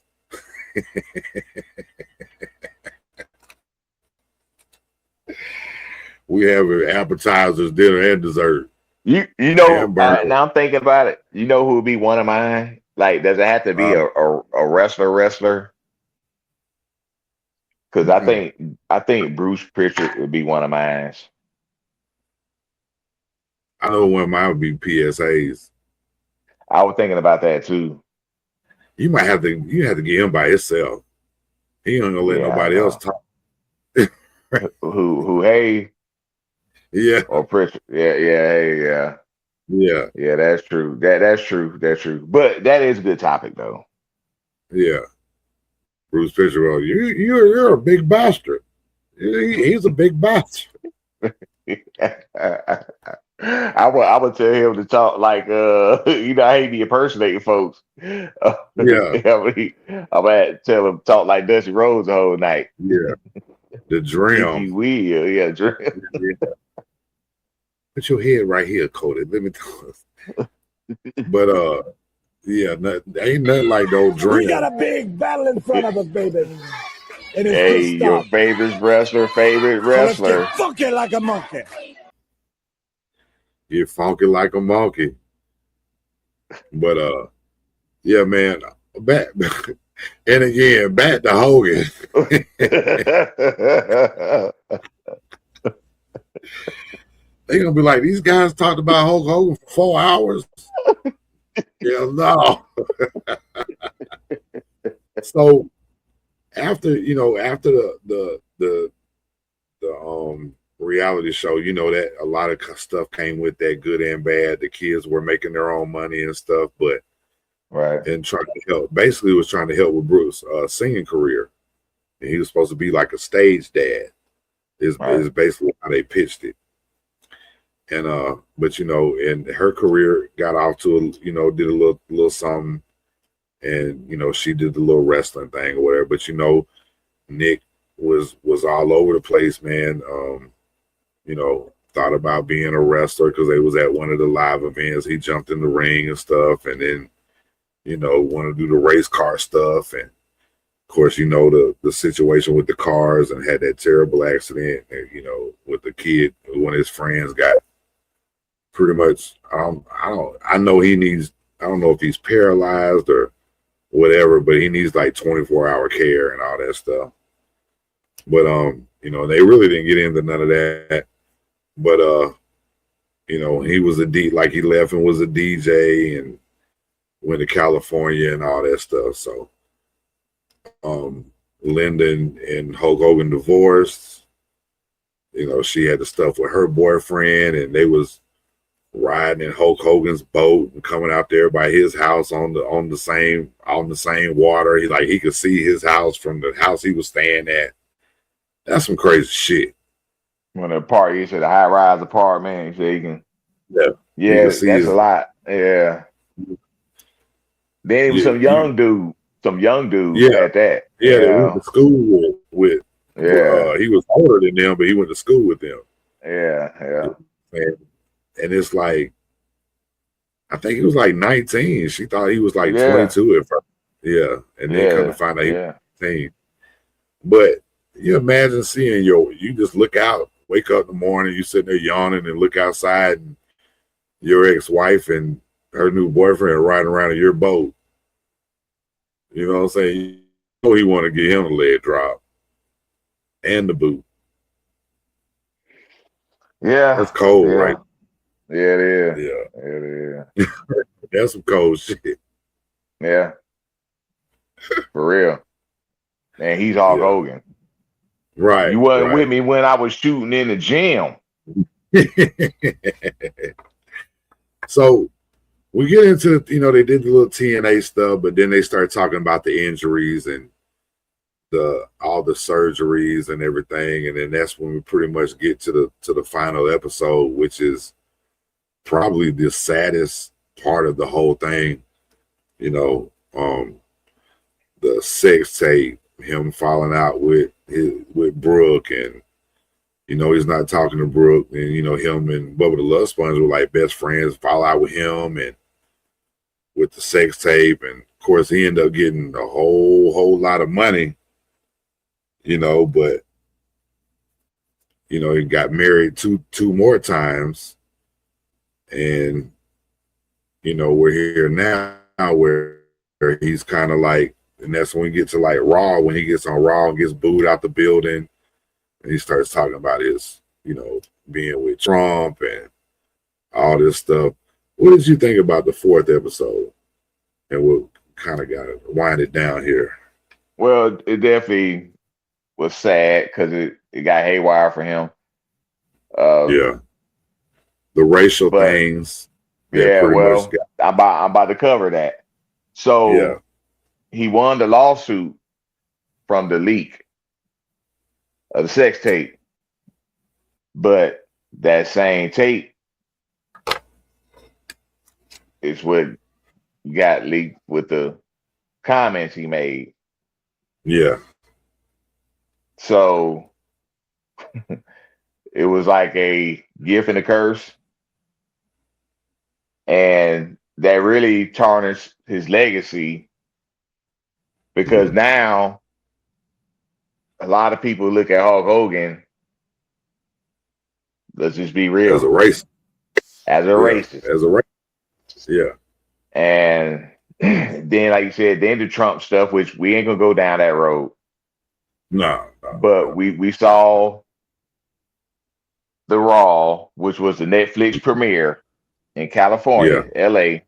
We have appetizers, dinner, and dessert. You know, now I'm thinking about it. You know who would be one of mine? Like, does it have to be a wrestler? Because I think Bruce Pritchard would be one of mine. I know one of mine would be PSAs. I was thinking about that too. You have to get him by himself. He ain't gonna let nobody else talk. who hey? Yeah. Or Pritchard. Yeah. That's true. That's true. But that is a good topic though. Yeah. Bruce Pritchard, well, you're a big bastard. He's a big bastard. I would tell him to talk like I hate the impersonating folks. I'm gonna tell him talk like Dusty Rhodes the whole night. Yeah. The dream. Dream. Put your head right here, Cody. Let me tell you. But ain't nothing like those dreams. We got a big battle in front of us, baby. Hey, your favorite wrestler. So let's get funky like a monkey. Get funky like a monkey. But yeah, man. Back and again, back to Hogan. They're gonna be like, these guys talked about Hulk Hogan for 4 hours. Yeah, no. So after the reality show, that a lot of stuff came with that, good and bad. The kids were making their own money and stuff, but and trying to help. Basically, was trying to help with Bruce singing career, and he was supposed to be like a stage dad. Is basically how they pitched it. And but and her career got off to did a little something, and she did the little wrestling thing or whatever. But Nick was all over the place, man. Thought about being a wrestler because they was at one of the live events. He jumped in the ring and stuff, and then want to do the race car stuff. And of course, the situation with the cars, and had that terrible accident, and with the kid, one of his friends got pretty much I don't know if he's paralyzed or whatever, but he needs like 24-hour care and all that stuff. But you know, they really didn't get into none of that. But you know, he was like he left and was a DJ and went to California and all that stuff. So Linda and Hulk Hogan divorced. You know, she had the stuff with her boyfriend, and they was riding in Hulk Hogan's boat and coming out there by his house on the same water. He could see his house from the house he was staying at. That's some crazy shit. When the party, he said the high rise apartment, so you can. Yeah, that's a lot. Yeah. Then he was some young dude at that. Yeah, they went to school with. Yeah, he was older than them, but he went to school with them. Yeah. And it's like, I think he was like 19. She thought he was like 22 at first. Yeah, and then come to find out he was 19. But you imagine seeing you just look out, wake up in the morning, you sitting there yawning and look outside, and your ex-wife and her new boyfriend are riding around in your boat. You know what I'm saying? You know he want to get him a leg drop and the boot. Yeah. That's cold, right? Yeah, it is. Yeah. It is. That's some cold shit. Yeah. For real. And he's Hulk Hogan. Right. You wasn't with me when I was shooting in the gym. So we get into, they did the little TNA stuff, but then they start talking about the injuries and all the surgeries and everything, and then that's when we pretty much get to the final episode, which is probably the saddest part of the whole thing. The sex tape, him falling out with Brooke, and he's not talking to Brooke, and him and Bubba the Love Sponge were like best friends, fall out with him and with the sex tape, and of course he ended up getting a whole lot of money, but he got married two more times, and we're here now where he's kind of like, and that's when we get to like Raw, when he gets on Raw and gets booed out the building, and he starts talking about his, being with Trump and all this stuff. What did you think about the fourth episode? And we'll kind of got to wind it down here. Well, it definitely was sad because it got haywire for him. The racial things. Yeah, well, I'm about to cover that. So he won the lawsuit from the leak of the sex tape, but that same tape is what got leaked with the comments he made. Yeah. So it was like a gift and a curse. And that really tarnished his legacy because now a lot of people look at Hulk Hogan, let's just be real, as a racist. As a racist. Yeah. And then, like you said, then the Trump stuff, which we ain't gonna go down that road. No. But we saw the Raw, which was the Netflix premiere in California, LA,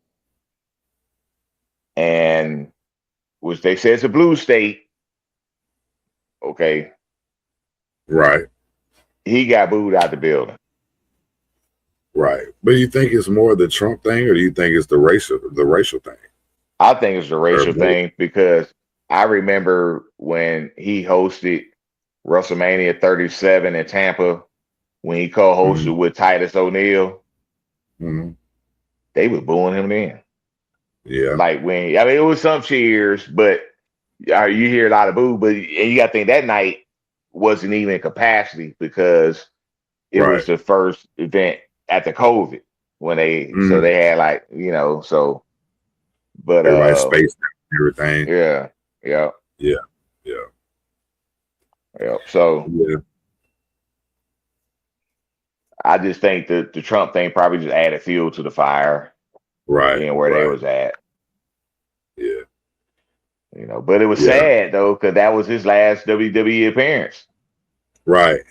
and which they say it's a blue state. Okay. Right. He got booed out the building. Right. But you think it's more the Trump thing, or do you think it's the racial thing? I think it's the racial thing because I remember when he hosted WrestleMania 37 in Tampa, when he co-hosted with Titus O'Neil. They were booing him then. Yeah. Like it was some cheers, but you hear a lot of boo. But and you got to think that night wasn't even capacity because it was the first event after COVID when so they had but everybody's spaced and everything. Yeah. So I just think the Trump thing probably just added fuel to the fire. Right. Being where they was at. Yeah. But it was sad though, because that was his last WWE appearance. Right.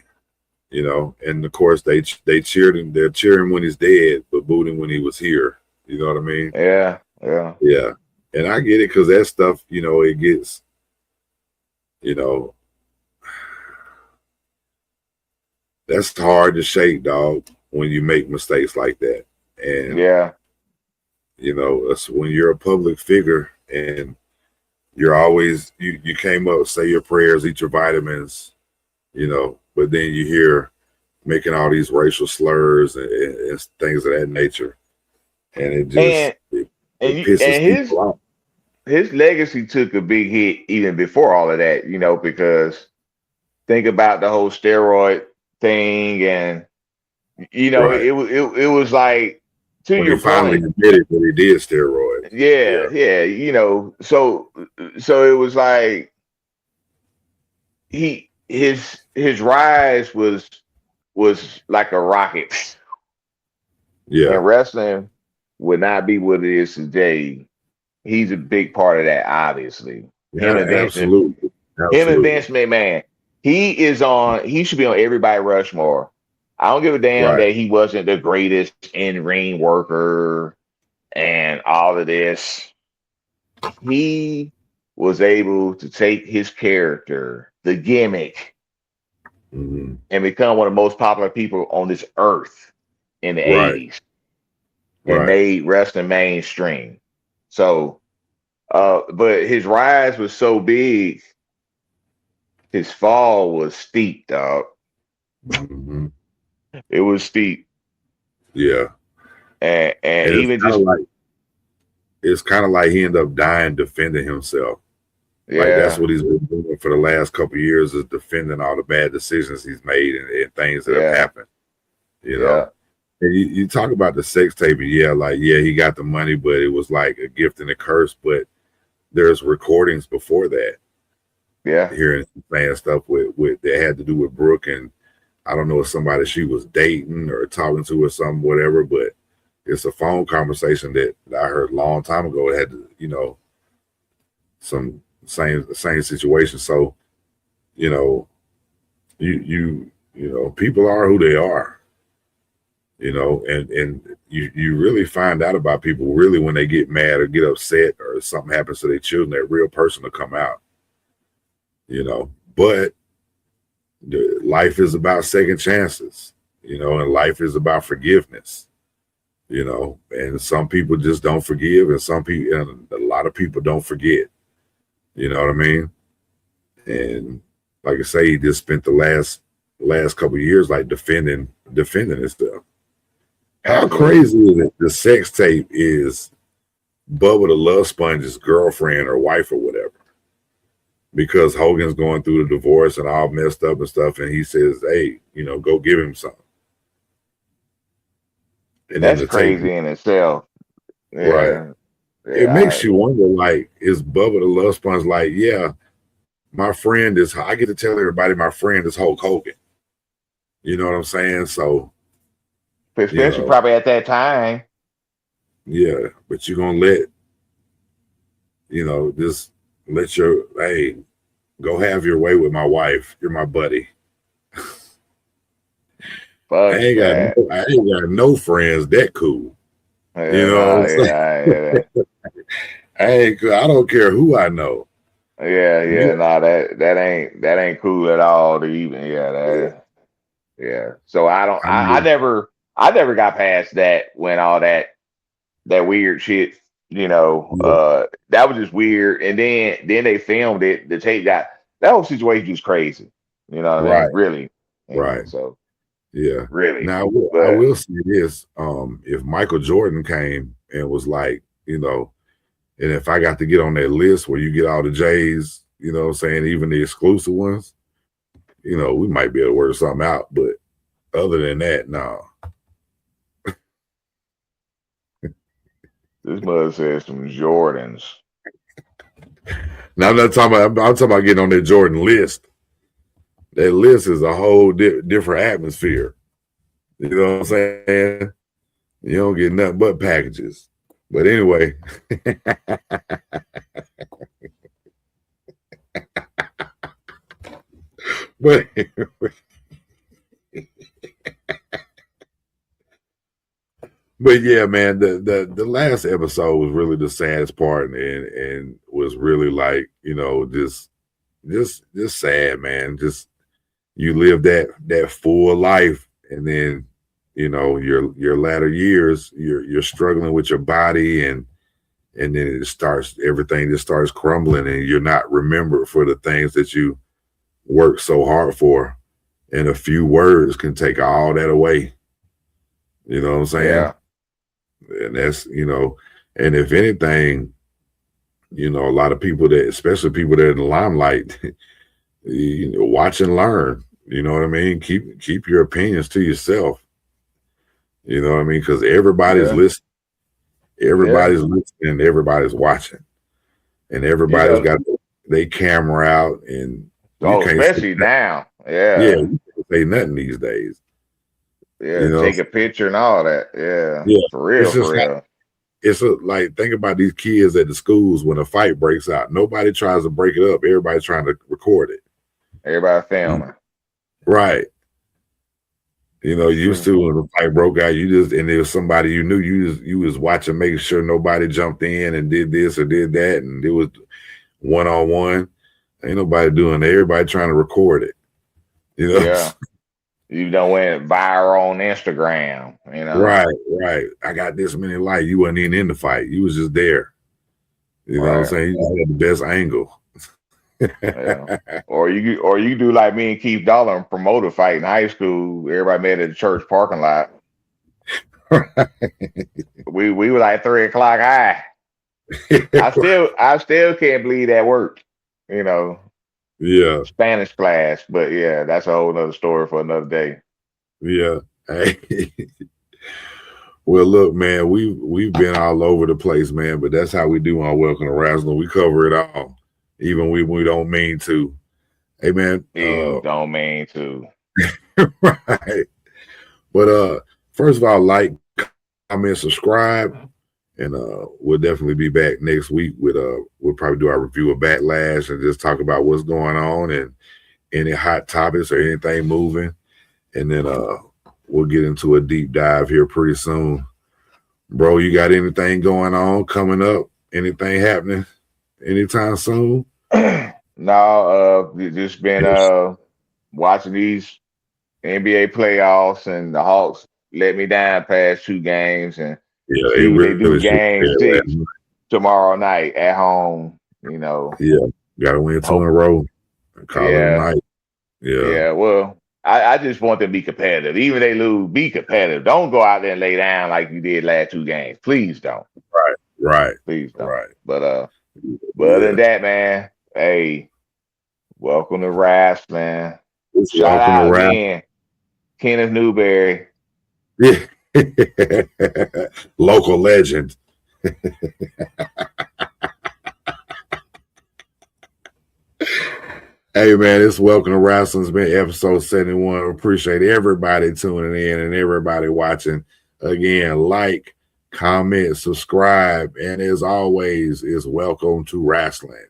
And of course they cheered him. They're cheering when he's dead, but booed him when he was here. You know what I mean? Yeah. And I get it, because that stuff, it gets, that's hard to shake, dog, when you make mistakes like that. And it's when you're a public figure and you're always you came up, say your prayers, eat your vitamins, but then you hear making all these racial slurs and things of that nature, and it just it pisses people off. His legacy took a big hit even before all of that, because think about the whole steroid thing, and it was like, to when your he finally point, admitted that he did steroids. So it was like his rise was like a rocket. And wrestling would not be what it is today. He's a big part of that, obviously. Absolutely. Him and Vince McMahon. He should be on everybody Rushmore. I don't give a damn that he wasn't the greatest in-ring worker and all of this. He was able to take his character, the gimmick, and become one of the most popular people on this earth in the 80s. And made wrestling mainstream. So, but his rise was so big, his fall was steep, dog. It was steep. Yeah. And even just it's kind of like he ended up dying defending himself. Yeah. Like that's what he's been doing for the last couple of years, is defending all the bad decisions he's made and things that have happened. And you talk about the sex tape, and he got the money, but it was like a gift and a curse. But there's recordings before that. Hearing him saying stuff with that had to do with Brooke, and I don't know if somebody she was dating or talking to or something, whatever, but it's a phone conversation that I heard a long time ago. It had to, some same situation. So, you people are who they are. And you really find out about people really when they get mad or get upset or something happens to their children. That real person will come out, but life is about second chances, and life is about forgiveness, and some people just don't forgive, and a lot of people don't forget, you know what I mean? And like I say, he just spent the last couple of years like defending himself. How crazy is it? The sex tape is Bubba the Love Sponge's girlfriend or wife or whatever, because Hogan's going through the divorce and all messed up and stuff, and he says, "Hey, go give him something." And that's crazy in itself. Right. It makes you wonder, like, is Bubba the Love Sponge like, my friend is, I get to tell everybody my friend is Hulk Hogan. You know what I'm saying? So, especially probably at that time. Yeah, but you're going to just let hey, go have your way with my wife. You're my buddy. I ain't got no friends that cool. What I'm saying? I don't care who I know. That ain't cool at all to even So I never got past that when all that weird shit, that was just weird. And then they filmed it. The tape that whole situation was crazy. You know what I mean? Really. So really. Now I will say this: if Michael Jordan came and was like, and if I got to get on that list where you get all the J's, you know what I'm saying, even the exclusive ones, we might be able to work something out. But other than that, no. This mother says some Jordans. Now I'm not talking about. I'm talking about getting on that Jordan list. That list is a whole different atmosphere. You know what I'm saying? You don't get nothing but packages. But anyway, But but yeah, man, the last episode was really the saddest part, and was really like, you know, just sad, man. Just you live that full life, and then, you know, your latter years, you're struggling with your body, and then everything just starts crumbling, and you're not remembered for the things that you worked so hard for. And a few words can take all that away. You know what I'm saying? Yeah. And that's, you know, and if anything, you know, a lot of people that, especially people that are in the limelight, you know, watch and learn. You know what I mean? Keep your opinions to yourself. You know what I mean? Because everybody's listening. Everybody's listening. Everybody's watching, and everybody's got their camera out. And especially now, you can't say nothing these days. Yeah, you know? Take a picture and all that. Yeah, for real, for real. It's like, think about these kids at the schools when a fight breaks out. Nobody tries to break it up. Everybody's trying to record it. Everybody filming. Right. You know, used to when the fight broke out, and there was somebody you knew, you was watching, making sure nobody jumped in and did this or did that, and it was one-on-one. Ain't nobody doing that. Everybody trying to record it. You know? Yeah. You don't went viral on Instagram, you know. Right. I got this many likes. You wasn't even in the fight. You was just there. You know what I'm saying? You just had the best angle. Yeah. Or you do like me and Keith Dollar and promote a fight in high school. Everybody met at the church parking lot. We were like 3 o'clock high. I still can't believe that worked. You know. Yeah. Spanish class, but yeah, that's a whole nother story for another day. Yeah. Hey. Well, look, man, we've been all over the place, man, but that's how we do on Welcome to Wrasslin. We cover it all, even when we don't mean to. Hey, man. Don't mean to. Right. But first of all, like, comment, subscribe. And we'll definitely be back next week with we'll probably do our review of Backlash and just talk about what's going on and any hot topics or anything moving. And then we'll get into a deep dive here pretty soon. Bro, you got anything going on coming up? Anything happening anytime soon? No, just been watching these NBA playoffs, and the Hawks let me down past 2 games, and they do game 6 tomorrow night at home. You know, got to win 2 in a row. Call it a night. Yeah. Well, I just want them to be competitive. Even if they lose, be competitive. Don't go out there and lay down like you did last 2 games. Please don't. Right. Please don't. Right. But other than that, man, hey, welcome to Wrasslin. Shout out again, Kenneth Newberry. Yeah. Local legend. Hey, man, it's Welcome to Wrasslin. It's been episode 71. We appreciate everybody tuning in and everybody watching. Again, like, comment, subscribe, and as always, is welcome to Wrasslin.